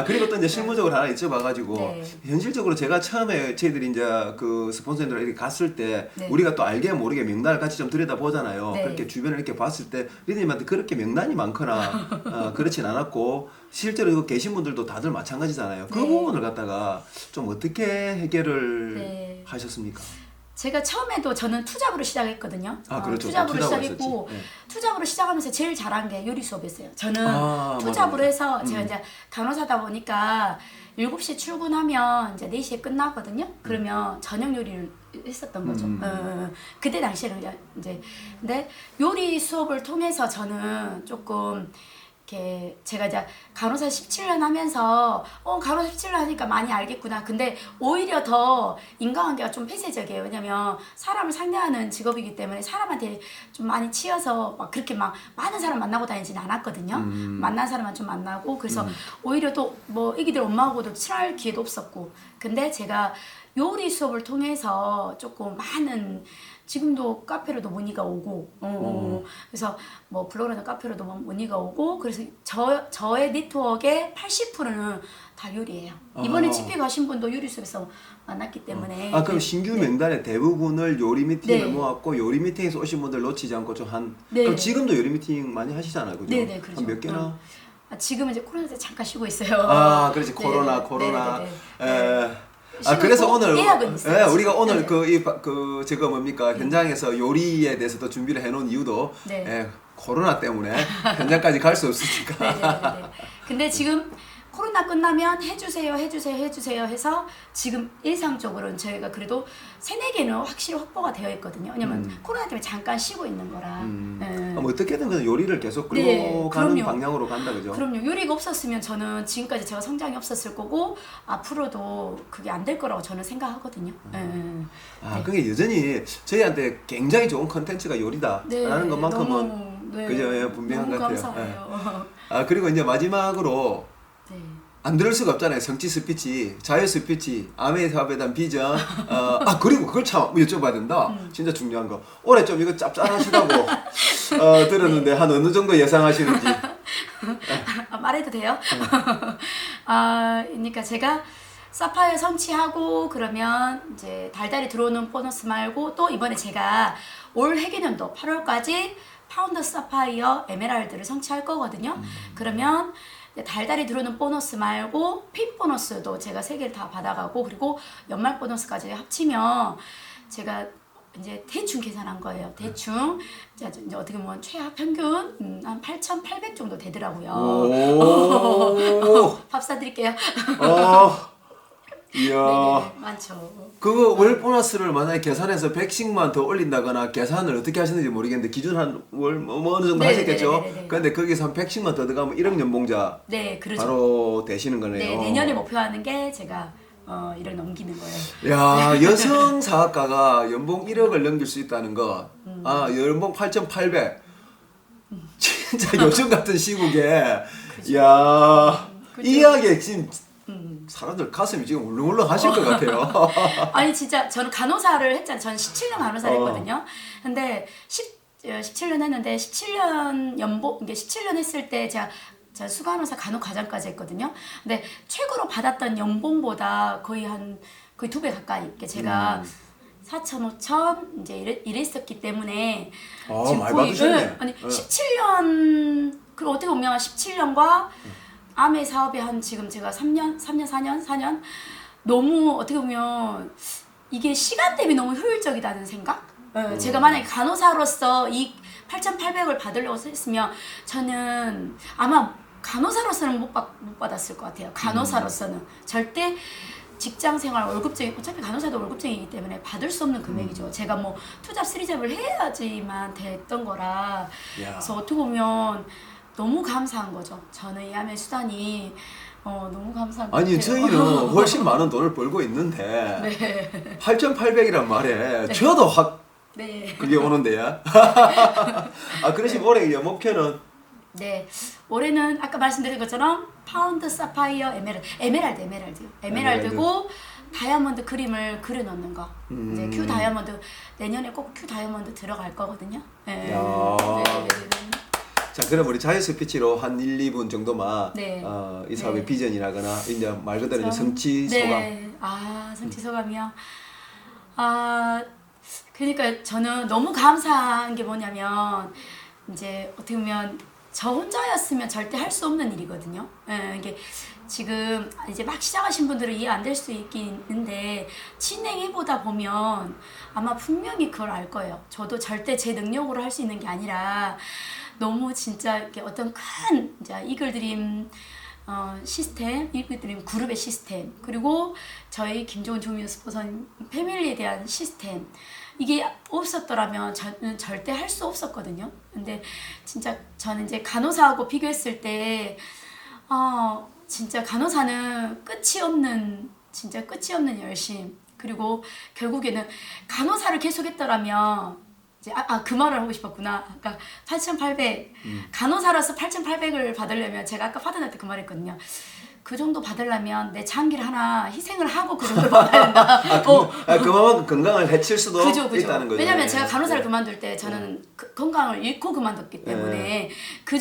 그리고 또 이제 실무적으로 하나 여쭤봐가지고 네. 현실적으로 제가 처음에 저희들이 이제 그 스폰서들 이렇게 갔을 때 네. 우리가 또 알게 모르게 명단을 같이 좀 들여다보잖아요. 네. 그렇게 주변을 이렇게 봤을 때 리더님한테 그렇게 명단이 많거나 그렇진 않았고 실제로 이거 계신 분들도 다들 마찬가지잖아요. 그 네. 부분을 갖다가 좀 어떻게 해결을 네. 하셨습니까? 제가 처음에도 저는 투잡으로 시작했거든요. 그렇죠. 투잡으로 투잡으로 시작했고 했었지. 네. 투잡으로 시작하면서 제일 잘한 게 요리 수업이었어요. 저는 맞아, 투잡으로 맞아. 해서 제가 이제 간호사다 보니까 7시에 출근하면 이제 4시에 끝나거든요. 그러면 저녁 요리를 했었던 거죠. 그때 당시에는 이제 근데 요리 수업을 통해서 저는 조금 이렇게 제가 이제 간호사 17년 하면서 간호사 17년 하니까 많이 알겠구나. 근데 오히려 더 인간관계가 좀 폐쇄적이에요. 왜냐면 사람을 상대하는 직업이기 때문에 사람한테 좀 많이 치여서 막 그렇게 막 많은 사람 만나고 다니지는 않았거든요. 만난 사람만 좀 만나고 그래서 오히려 또 뭐 애기들 엄마하고도 친할 기회도 없었고. 근데 제가 요리 수업을 통해서 조금 많은 지금도 카페로도 문의가 오고 그래서 뭐 블로그나 카페로도 문의가 오고 그래서 저의 네트워크의 80%는 다 요리예요. 이번에 집회 가신 분도 요리 수업에서 만났기 때문에 그럼 신규 명단의 대부분을 요리 미팅에 네. 모았고 요리 미팅에서 오신 분들 놓치지 않고 좀 한 네. 그럼 지금도 요리 미팅 많이 하시잖아요, 그죠? 네네 그렇죠. 한 몇 개나? 지금은 이제 코로나 때 잠깐 쉬고 있어요. 그렇지. 네. 코로나. 네네네. 그래서 쉬고 오늘 예약은 있어요. 우리가 오늘 네네. 제가 뭡니까 현장에서 요리에 대해서도 준비를 해놓은 이유도 네. 코로나 때문에 현장까지 갈 수 없으니까. 네네네. 근데 지금 코로나 끝나면 해주세요 해서 지금 일상적으로는 저희가 그래도 3-4개는 확실히 확보가 되어 있거든요. 왜냐면 코로나 때문에 잠깐 쉬고 있는 거라. 뭐 어떻게든 그냥 요리를 계속 끌고 네, 가는 그럼요. 방향으로 간다, 그죠? 그럼요. 요리가 없었으면 저는 지금까지 제가 성장이 없었을 거고 앞으로도 그게 안 될 거라고 저는 생각하거든요. 네. 그게 여전히 저희한테 굉장히 좋은 컨텐츠가 요리다라는 것만큼은 너무, 그죠? 예, 분명한 너무 것 같아요. 감사해요. 그리고 이제 마지막으로 네. 안 들을 수가 없잖아요. 정치 스피치, 자유 스피치, 아메이 사업에 대한 비전. 그리고 그걸 참 여쭤봐야 된다. 진짜 중요한 거. 올해 좀 이거 짭짤하시다고 들었는데 한 어느 정도 예상하시는지. 말해도 돼요? 그러니까 제가 사파이어 성취하고 그러면 이제 달달이 들어오는 보너스 말고 또 이번에 제가 올 회계년도 8월까지 파운더 사파이어 에메랄드를 성취할 거거든요. 그러면 달달이 들어오는 보너스 말고 핏 보너스도 제가 3개를 다 받아가고 그리고 연말 보너스까지 합치면 제가 이제 대충 계산한 거예요. 대충 이제 어떻게 보면 최하 평균 한 8,800 정도 되더라고요. 오. 밥 사드릴게요. 이야. 네네, 많죠. 그거 월 보너스를 만약에 계산해서 100씩만 더 올린다거나 계산을 어떻게 하시는지 모르겠는데 기준 한 월 뭐 어느 정도 네, 하셨겠죠? 네, 네, 네, 네. 근데 거기서 한 100씩만 더 들어가면 1억 연봉자 네, 그러죠. 바로 되시는 거네요. 네, 내년에 목표하는 게 제가 1억 넘기는 거예요. 야, 여성 사학가가 연봉 1억을 넘길 수 있다는 거. 연봉 8,800. 진짜 요즘 같은 시국에 야, 그죠. 이 이야기에 지금 사람들 가슴이 지금 울렁울렁 하실 것 같아요. 아니 진짜 저는 간호사를 했잖아요. 저는 17년 간호사를 했거든요. 근데 17년 했는데 17년 연봉 이게 17년 했을 때 제가 수간호사 간호과장까지 했거든요. 근데 최고로 받았던 연봉보다 거의 2배 가까이 이렇게 제가 4천, 5천 이제 이랬었기 때문에 지금 많이 받으셨네. 아니 17년 그 어떻게 보면 17년과 아메 사업에 한 지금 제가 4년 너무 어떻게 보면 이게 시간 대비 너무 효율적이다는 생각? 제가 만약에 간호사로서 이 8,800을 받으려고 했으면 저는 아마 간호사로서는 못 받았을 것 같아요. 간호사로서는 절대 직장 생활 월급쟁이 어차피 간호사도 월급쟁이기 때문에 받을 수 없는 금액이죠. 제가 뭐 투잡 쓰리잡을 해야지만 됐던 거라. 그래서 어떻게 보면 너무 감사한 거죠. 저는 이 아메 수단이 너무 감사한 것 아니 같아요. 저희는 훨씬 많은 돈을 벌고 있는데 네. 8,800이란 말에 저도 확 네. 그게 오는데요. 그러시면 올해 목표는 네. 올해는 아까 말씀드린 것처럼 파운드 사파이어 에메랄드고 다이아몬드 그림을 그려놓는 거. 이제 큐 다이아몬드 내년에 꼭 큐 다이아몬드 들어갈 거거든요. 네. 네. 자, 그럼 우리 자유 스피치로 한 1, 2분 정도만 네. 이 사업의 네. 비전이라거나 이제 말 그대로 이제 성취 소감. 네. 성취 소감이요. 그러니까 저는 너무 감사한 게 뭐냐면 이제 어떻게 보면 저 혼자였으면 절대 할 수 없는 일이거든요. 이게 지금 이제 막 시작하신 분들은 이해 안 될 수 있는데 진행해보다 보면 아마 분명히 그걸 알 거예요. 저도 절대 제 능력으로 할 수 있는 게 아니라 너무 진짜 이렇게 어떤 큰 이제 이글드림 시스템, 이것들은 그룹의 시스템, 그리고 저희 김종훈 조미연 스포선 패밀리에 대한 시스템, 이게 없었더라면 저는 절대 할 수 없었거든요. 근데 진짜 저는 이제 간호사하고 비교했을 때 진짜 간호사는 진짜 끝이 없는 열심, 그리고 결국에는 간호사를 계속했더라면 이제 그 말을 하고 싶었구나. 그러니까 8,800 간호사로서 8,800을 받으려면 제가 아까 파트너한테 그 말했거든요. 그 정도 받으려면 내 장기를 하나 희생을 하고 그 정도를 받아야 된다. 그만큼 건강을 해칠 수도 그죠. 있다는 거죠. 왜냐면 제가 간호사를 그만둘 때 저는 건강을 잃고 그만뒀기 때문에 그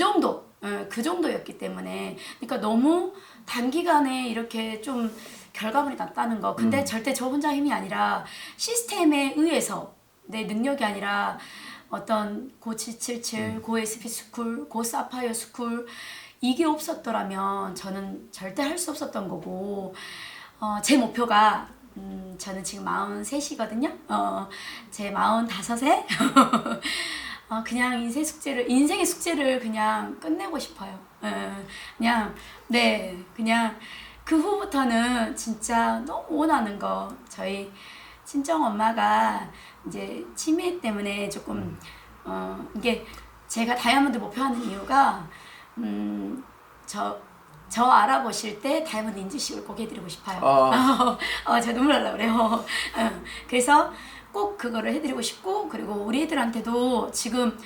정도였기 때문에, 그러니까 너무 단기간에 이렇게 좀 결과물이 났다는 거. 근데 절대 저 혼자 힘이 아니라 시스템에 의해서, 내 능력이 아니라 어떤 고 777, 고 SP 스쿨, 고 사파이어 스쿨, 이게 없었더라면 저는 절대 할 수 없었던 거고, 제 목표가 저는 지금 43이거든요. 제 45에 그냥 인생의 숙제를 그냥 끝내고 싶어요. 그냥 그 후부터는 진짜 너무 원하는 거, 저희 친정 엄마가 이제 치매 때문에 조금 이게 제가 다이아몬드 목표하는 이유가 저 알아보실 때 다이아몬드 인증식을 꼭 해드리고 싶어요. 제가 눈물 날라 그래요. 그래서 꼭 그거를 해드리고 싶고, 그리고 우리 애들한테도 지금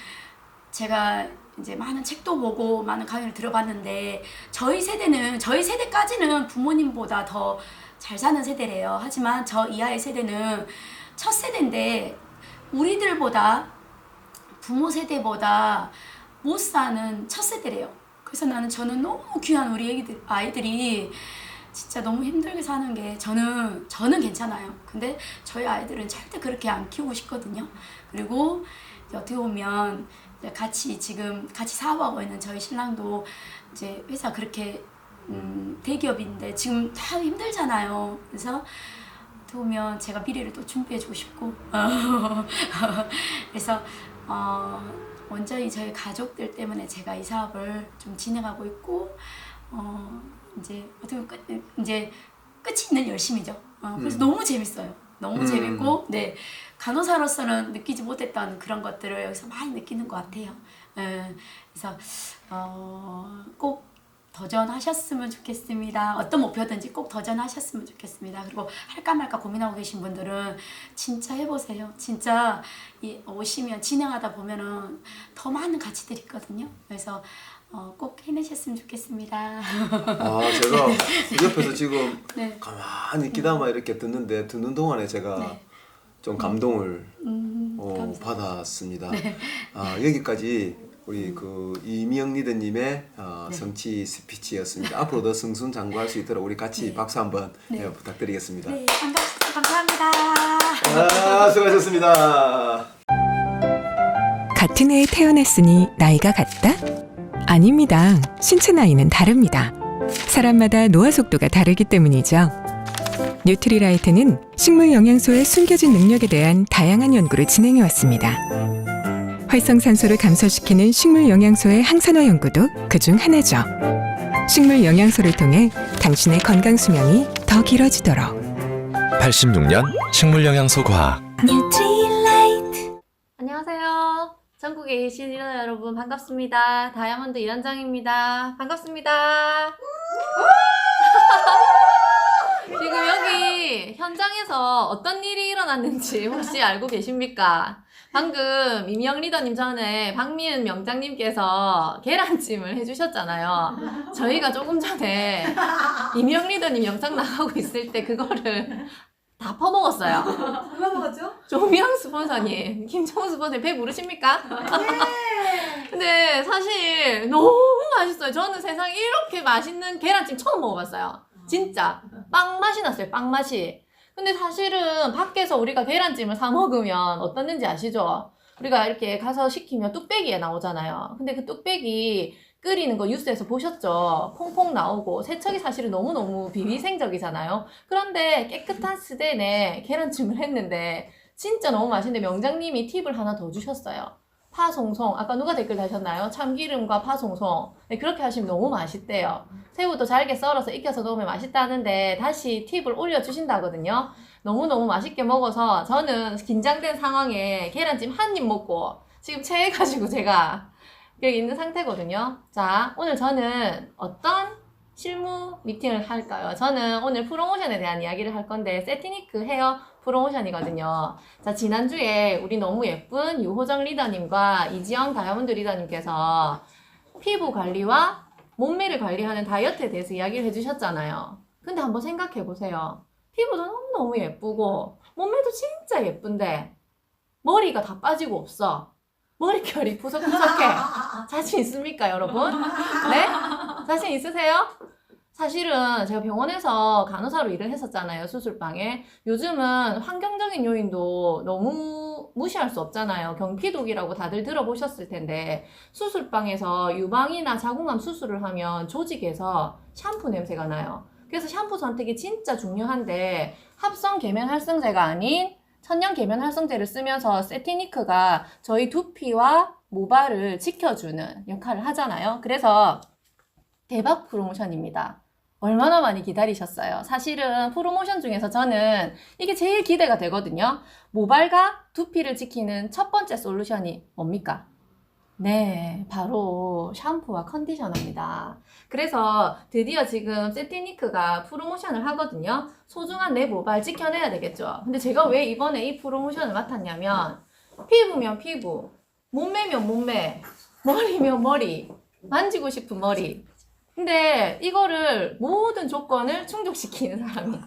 제가 이제 많은 책도 보고 많은 강의를 들어봤는데, 저희 세대까지는 부모님보다 더 잘 사는 세대래요. 하지만 저 이하의 세대는 첫 세대인데 우리들보다, 부모 세대보다 못 사는 첫 세대래요. 그래서 저는 너무 귀한 우리 아이들이 진짜 너무 힘들게 사는 게 저는 괜찮아요. 근데 저희 아이들은 절대 그렇게 안 키우고 싶거든요. 그리고 어떻게 보면 같이 사업하고 있는 저희 신랑도 이제 회사 그렇게 대기업인데 지금 다 힘들잖아요. 그래서 어떻게 보면 제가 미래를 또 준비해주고 싶고 그래서 완전히 저희 가족들 때문에 제가 이 사업을 좀 진행하고 있고, 이제 어떻게 보면 이제 끝이 있는 열심이죠. 그래서 너무 재밌어요. 너무 재밌고, 네, 간호사로서는 느끼지 못했던 그런 것들을 여기서 많이 느끼는 것 같아요. 그래서 꼭 도전하셨으면 좋겠습니다. 어떤 목표든지 꼭 도전하셨으면 좋겠습니다. 그리고 할까 말까 고민하고 계신 분들은 진짜 해보세요. 진짜 오시면 진행하다 보면은 더 많은 가치들이 있거든요. 그래서 꼭 해내셨으면 좋겠습니다. 제가 옆에서 지금 네. 가만히 귀담아 이렇게 듣는 동안에 제가 네. 좀 감동을 감사합니다. 받았습니다. 네. 여기까지 우리 이미영 리더님의 네. 성취 스피치였습니다. 앞으로도 승승장구할 수 있도록 우리 같이 네. 박수 한번 네. 부탁드리겠습니다. 네, 감사합니다. 수고하셨습니다. 같은 해에 태어났으니 나이가 같다? 아닙니다. 신체 나이는 다릅니다. 사람마다 노화 속도가 다르기 때문이죠. 뉴트리라이트는 식물 영양소의 숨겨진 능력에 대한 다양한 연구를 진행해왔습니다. 활성산소를 감소시키는 식물 영양소의 항산화 연구도 그중 하나죠. 식물 영양소를 통해 당신의 건강 수명이 더 길어지도록. 86년 식물영양소 과학. 안녕하세요. 전국에 계신 리더 여러분 반갑습니다. 다이아몬드 이현정입니다. 반갑습니다. 지금 여기 현장에서 어떤 일이 일어났는지 혹시 알고 계십니까? 방금 임영 리더님 전에 박미은 명장님께서 계란찜을 해주셨잖아요. 저희가 조금 전에 임영 리더님 영상 나가고 있을 때 그거를 다 퍼먹었어요. 누가 먹었죠? 조미영 스폰서님, 김정은 스폰서님 배 부르십니까? 근데 사실 너무 맛있어요. 저는 세상에 이렇게 맛있는 계란찜 처음 먹어봤어요. 진짜 빵 맛이 났어요. 빵 맛이. 근데 사실은 밖에서 우리가 계란찜을 사 먹으면 어떻는지 아시죠? 우리가 이렇게 가서 시키면 뚝배기에 나오잖아요. 근데 그 뚝배기 끓이는 거 뉴스에서 보셨죠? 퐁퐁 나오고 세척이 사실은 너무너무 비위생적이잖아요. 그런데 깨끗한 스덴에 계란찜을 했는데 진짜 너무 맛있는데 명장님이 팁을 하나 더 주셨어요. 파송송. 아까 누가 댓글 다셨나요? 참기름과 파송송. 네, 그렇게 하시면 너무 맛있대요. 새우도 잘게 썰어서 익혀서 넣으면 맛있다는데 다시 팁을 올려주신다거든요. 너무너무 맛있게 먹어서 저는 긴장된 상황에 계란찜 한 입 먹고 지금 체해가지고 제가 여기 있는 상태거든요. 자, 오늘 저는 어떤 실무 미팅을 할까요? 저는 오늘 프로모션에 대한 이야기를 할 건데 세티니크 헤어 프로모션이거든요. 자, 지난주에 우리 너무 예쁜 유호정 리더님과 이지영 다이아몬드 리더님께서 피부 관리와 몸매를 관리하는 다이어트에 대해서 이야기를 해주셨잖아요. 근데 한번 생각해 보세요. 피부도 너무너무 예쁘고 몸매도 진짜 예쁜데 머리가 다 빠지고 없어. 머릿결이 푸석푸석해. 자신 있습니까, 여러분? 네? 자신 있으세요? 사실은 제가 병원에서 간호사로 일을 했었잖아요, 수술방에. 요즘은 환경적인 요인도 너무 무시할 수 없잖아요. 경피독이라고 다들 들어보셨을 텐데 수술방에서 유방이나 자궁암 수술을 하면 조직에서 샴푸 냄새가 나요. 그래서 샴푸 선택이 진짜 중요한데 합성 계면 활성제가 아닌 천연 계면 활성제를 쓰면서 세티니크가 저희 두피와 모발을 지켜주는 역할을 하잖아요. 그래서 대박 프로모션입니다. 얼마나 많이 기다리셨어요? 사실은 프로모션 중에서 저는 이게 제일 기대가 되거든요. 모발과 두피를 지키는 첫 번째 솔루션이 뭡니까? 네, 바로 샴푸와 컨디셔너입니다. 그래서 드디어 지금 세티니크가 프로모션을 하거든요. 소중한 내 모발 지켜내야 되겠죠. 근데 제가 왜 이번에 이 프로모션을 맡았냐면 피부면 피부, 몸매면 몸매, 머리면 머리, 만지고 싶은 머리. 근데 이거를 모든 조건을 충족시키는 사람이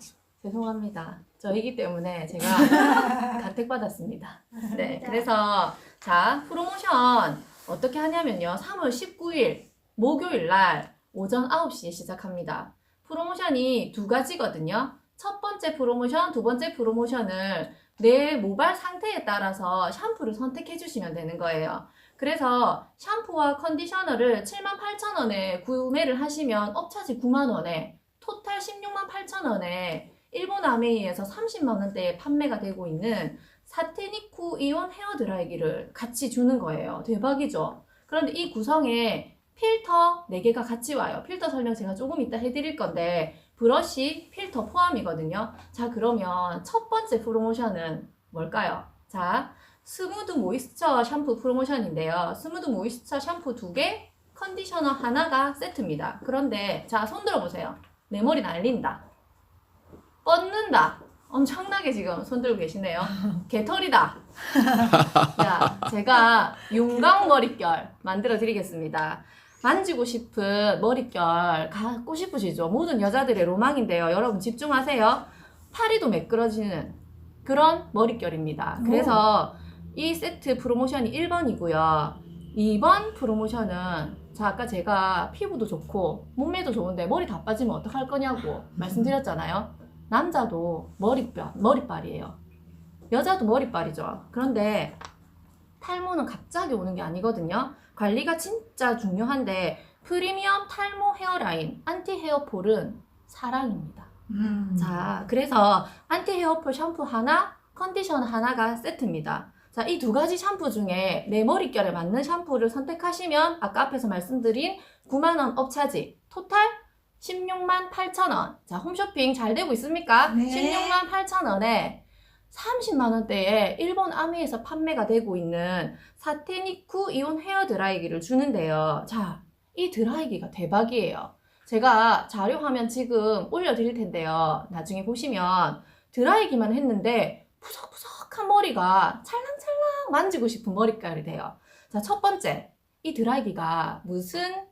죄송합니다. 저이기 때문에 제가 간택받았습니다. 네, 그래서 자, 프로모션 어떻게 하냐면요. 3월 19일 목요일 날 오전 9시에 시작합니다. 프로모션이 두 가지거든요. 첫 번째 프로모션, 두 번째 프로모션을 내 모발 상태에 따라서 샴푸를 선택해 주시면 되는 거예요. 그래서 샴푸와 컨디셔너를 78,000원에 구매를 하시면 업차지 9만원에 토탈 168,000원에 일본 아메이에서 30만원대에 판매가 되고 있는 사테니쿠 이온 헤어 드라이기를 같이 주는 거예요. 대박이죠? 그런데 이 구성에 필터 4개가 같이 와요. 필터 설명 제가 조금 이따 해드릴 건데 브러쉬, 필터 포함이거든요. 자, 그러면 첫 번째 프로모션은 뭘까요? 자, 스무드 모이스처 샴푸 프로모션인데요. 스무드 모이스처 샴푸 2개, 컨디셔너 하나가 세트입니다. 그런데 자, 손 들어보세요. 내 머리 날린다. 뻗는다. 엄청나게 지금 손 들고 계시네요. 개털이다. 자, 제가 윤곽 머릿결 만들어 드리겠습니다. 만지고 싶은 머릿결 갖고 싶으시죠? 모든 여자들의 로망인데요. 여러분 집중하세요. 파리도 매끄러지는 그런 머릿결입니다. 그래서 이 세트 프로모션이 1번이고요. 2번 프로모션은 자, 아까 제가 피부도 좋고 몸매도 좋은데 머리 다 빠지면 어떡할 거냐고 말씀드렸잖아요. 남자도 머리빨이에요. 여자도 머리빨이죠. 그런데 탈모는 갑자기 오는 게 아니거든요. 관리가 진짜 중요한데 프리미엄 탈모 헤어라인 안티 헤어폴은 사랑입니다. 자, 그래서 안티 헤어폴 샴푸 하나, 컨디셔너 하나가 세트입니다. 자, 이 두 가지 샴푸 중에 내 머릿결에 맞는 샴푸를 선택하시면 아까 앞에서 말씀드린 9만원 업차지 토탈 168,000원. 자, 홈쇼핑 잘 되고 있습니까? 네. 168,000원에 30만원대에 일본 아미에서 판매가 되고 있는 사테니쿠 이온 헤어 드라이기를 주는데요. 자, 이 드라이기가 대박이에요. 제가 자료 화면 지금 올려드릴 텐데요. 나중에 보시면 드라이기만 했는데 푸석푸석한 머리가 찰랑찰랑 만지고 싶은 머리깔이 돼요. 자, 첫 번째, 이 드라이기가 무슨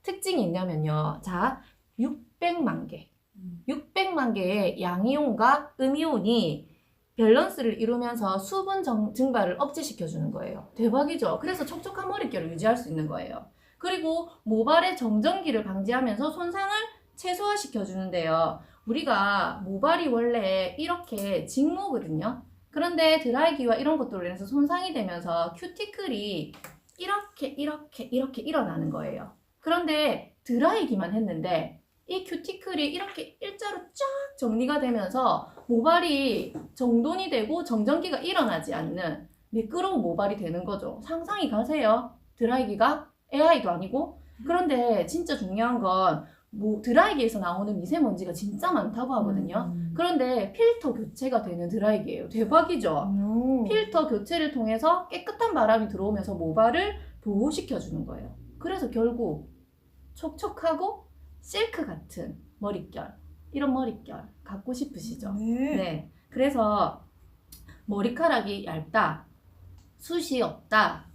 특징이 있냐면요. 자, 600만 개. 600만 개의 양이온과 음이온이 밸런스를 이루면서 수분 증발을 억제시켜주는 거예요. 대박이죠? 그래서 촉촉한 머릿결을 유지할 수 있는 거예요. 그리고 모발의 정전기를 방지하면서 손상을 최소화시켜주는데요. 우리가 모발이 원래 이렇게 직모거든요. 그런데 드라이기와 이런 것들로 인해서 손상이 되면서 큐티클이 이렇게 일어나는 거예요. 그런데 드라이기만 했는데 이 큐티클이 이렇게 일자로 쫙 정리가 되면서 모발이 정돈이 되고 정전기가 일어나지 않는 매끄러운 모발이 되는 거죠. 상상이 가세요. 드라이기가 AI도 아니고. 그런데 진짜 중요한 건 드라이기에서 나오는 미세먼지가 진짜 많다고 하거든요. 그런데 필터 교체가 되는 드라이기예요. 대박이죠? 필터 교체를 통해서 깨끗한 바람이 들어오면서 모발을 보호시켜주는 거예요. 그래서 결국 촉촉하고 실크 같은 머릿결, 이런 머릿결 갖고 싶으시죠? 네. 그래서 머리카락이 얇다, 숱이 없다,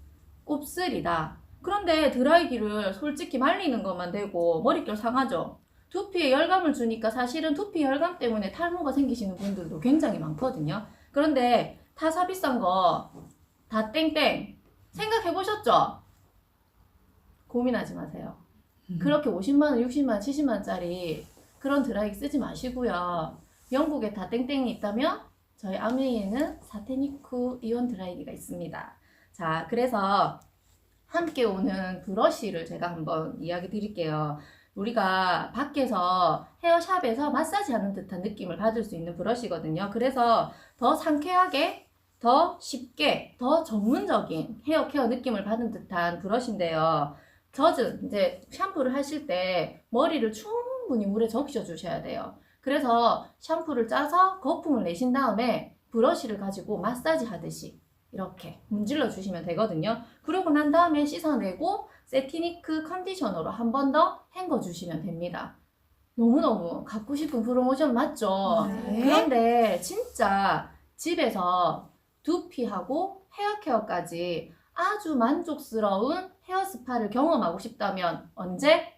곱슬이다. 그런데 드라이기를 솔직히 말리는 것만 되고 머릿결 상하죠. 두피에 열감을 주니까 사실은 두피 열감 때문에 탈모가 생기시는 분들도 굉장히 많거든요. 그런데 타사 비싼 거 다 땡땡 생각해보셨죠? 고민하지 마세요. 그렇게 50만원, 60만원, 70만원짜리 그런 드라이기 쓰지 마시고요. 영국에 다 땡땡이 있다면 저희 아메이에는 사테니쿠 이온 드라이기가 있습니다. 자, 그래서 함께 오는 브러쉬를 제가 한번 이야기 드릴게요. 우리가 밖에서 헤어샵에서 마사지하는 듯한 느낌을 받을 수 있는 브러쉬거든요. 그래서 더 상쾌하게, 더 쉽게, 더 전문적인 헤어 케어 느낌을 받은 듯한 브러쉬인데요. 젖은 이제 샴푸를 하실 때 머리를 충분히 물에 적셔 주셔야 돼요. 그래서 샴푸를 짜서 거품을 내신 다음에 브러쉬를 가지고 마사지 하듯이 이렇게 문질러 주시면 되거든요. 그러고 난 다음에 씻어내고 세티니크 컨디셔너로 한 번 더 헹궈 주시면 됩니다. 너무너무 갖고 싶은 프로모션 맞죠? 네. 그런데 진짜 집에서 두피하고 헤어 케어까지 아주 만족스러운 헤어 스파를 경험하고 싶다면 언제?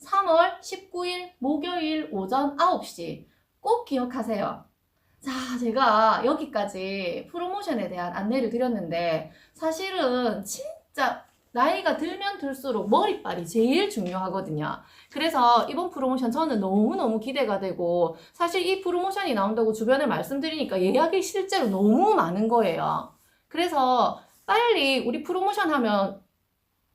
3월 19일 목요일 오전 9시 꼭 기억하세요. 자, 제가 여기까지 프로모션에 대한 안내를 드렸는데 사실은 진짜 나이가 들면 들수록 머리빨이 제일 중요하거든요. 그래서 이번 프로모션 저는 너무너무 기대가 되고 사실 이 프로모션이 나온다고 주변에 말씀드리니까 예약이 실제로 너무 많은 거예요. 그래서 빨리 우리 프로모션 하면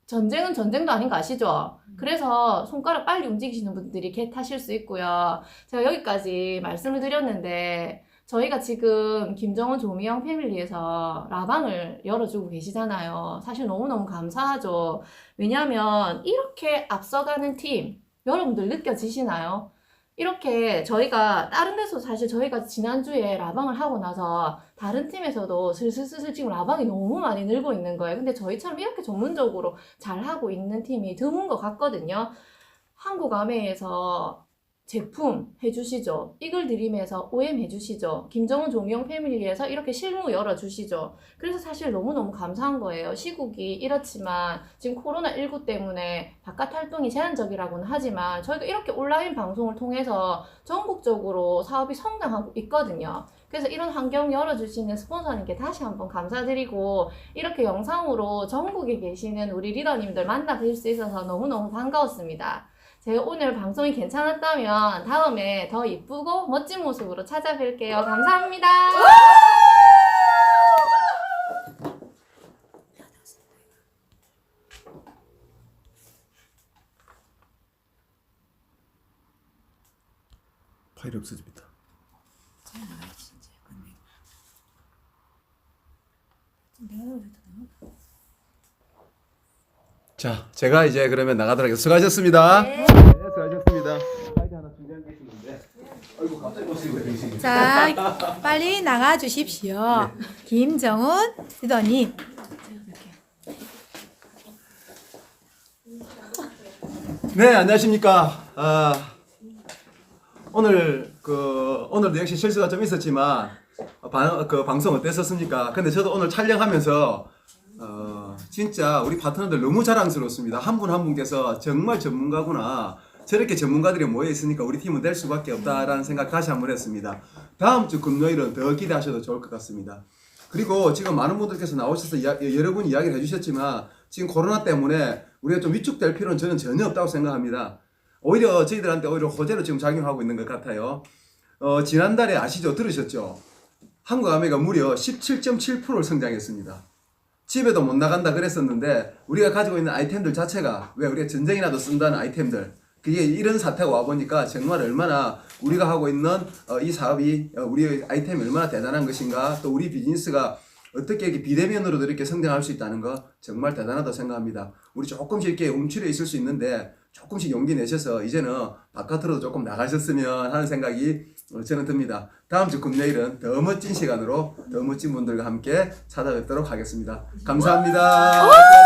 전쟁은 전쟁도 아닌 거 아시죠? 그래서 손가락 빨리 움직이시는 분들이 개 타실 수 있고요. 제가 여기까지 말씀을 드렸는데 저희가 지금 김정은 조미영 패밀리에서 라방을 열어주고 계시잖아요. 사실 너무너무 감사하죠. 왜냐하면 이렇게 앞서가는 팀 여러분들 느껴지시나요? 이렇게 저희가 다른 데서 사실 저희가 지난주에 라방을 하고 나서 다른 팀에서도 슬슬슬슬 지금 라방이 너무 많이 늘고 있는 거예요. 근데 저희처럼 이렇게 전문적으로 잘하고 있는 팀이 드문 것 같거든요. 한국 아메이에서 제품 해주시죠. 이글 드림에서 OM 해주시죠. 김정은 조미영 패밀리에서 이렇게 실무 열어주시죠. 그래서 사실 너무너무 감사한 거예요. 시국이 이렇지만 지금 코로나19 때문에 바깥 활동이 제한적이라고는 하지만 저희가 이렇게 온라인 방송을 통해서 전국적으로 사업이 성장하고 있거든요. 그래서 이런 환경 열어주시는 스폰서님께 다시 한번 감사드리고 이렇게 영상으로 전국에 계시는 우리 리더님들 만나 뵐 수 있어서 너무너무 반가웠습니다. 제가 오늘 방송이 괜찮았다면 다음에 더 이쁘고 멋진 모습으로 찾아뵐게요. 감사합니다. 파일이 없어집니다. 자, 제가 이제 그러면 나가도록 하겠습니다. 수고하셨습니다. 네, 수고하셨습니다. 파일 하나 준비한 게 있는데, 아이고 갑자기 오시고 계시네. 자, 빨리 나가 주십시오. 김정은 리더님. 네, 안녕하십니까. 오늘도 역시 실수가 좀 있었지만, 방송 어땠었습니까? 근데 저도 오늘 촬영하면서, 진짜 우리 파트너들 너무 자랑스럽습니다. 한 분 한 분께서 정말 전문가구나. 저렇게 전문가들이 모여 있으니까 우리 팀은 될 수밖에 없다라는 생각 다시 한번 했습니다. 다음 주 금요일은 더 기대하셔도 좋을 것 같습니다. 그리고 지금 많은 분들께서 나오셔서 여러 분 이야기를 해주셨지만, 지금 코로나 때문에 우리가 좀 위축될 필요는 저는 전혀 없다고 생각합니다. 오히려 저희들한테 오히려 호재로 지금 작용하고 있는 것 같아요. 지난달에 아시죠? 들으셨죠? 한국 아메가 무려 17.7%를 성장했습니다. 집에도 못 나간다 그랬었는데 우리가 가지고 있는 아이템들 자체가 왜 우리가 전쟁이라도 쓴다는 아이템들 그게 이런 사태가 와보니까 정말 얼마나 우리가 하고 있는 이 사업이 우리 아이템이 얼마나 대단한 것인가 또 우리 비즈니스가 어떻게 이렇게 비대면으로도 이렇게 성장할 수 있다는 거 정말 대단하다고 생각합니다. 우리 조금씩 이렇게 움츠려 있을 수 있는데 조금씩 용기 내셔서 이제는 바깥으로도 조금 나가셨으면 하는 생각이 저는 듭니다. 다음 주 금요일은 더 멋진 시간으로 더 멋진 분들과 함께 찾아뵙도록 하겠습니다. 감사합니다.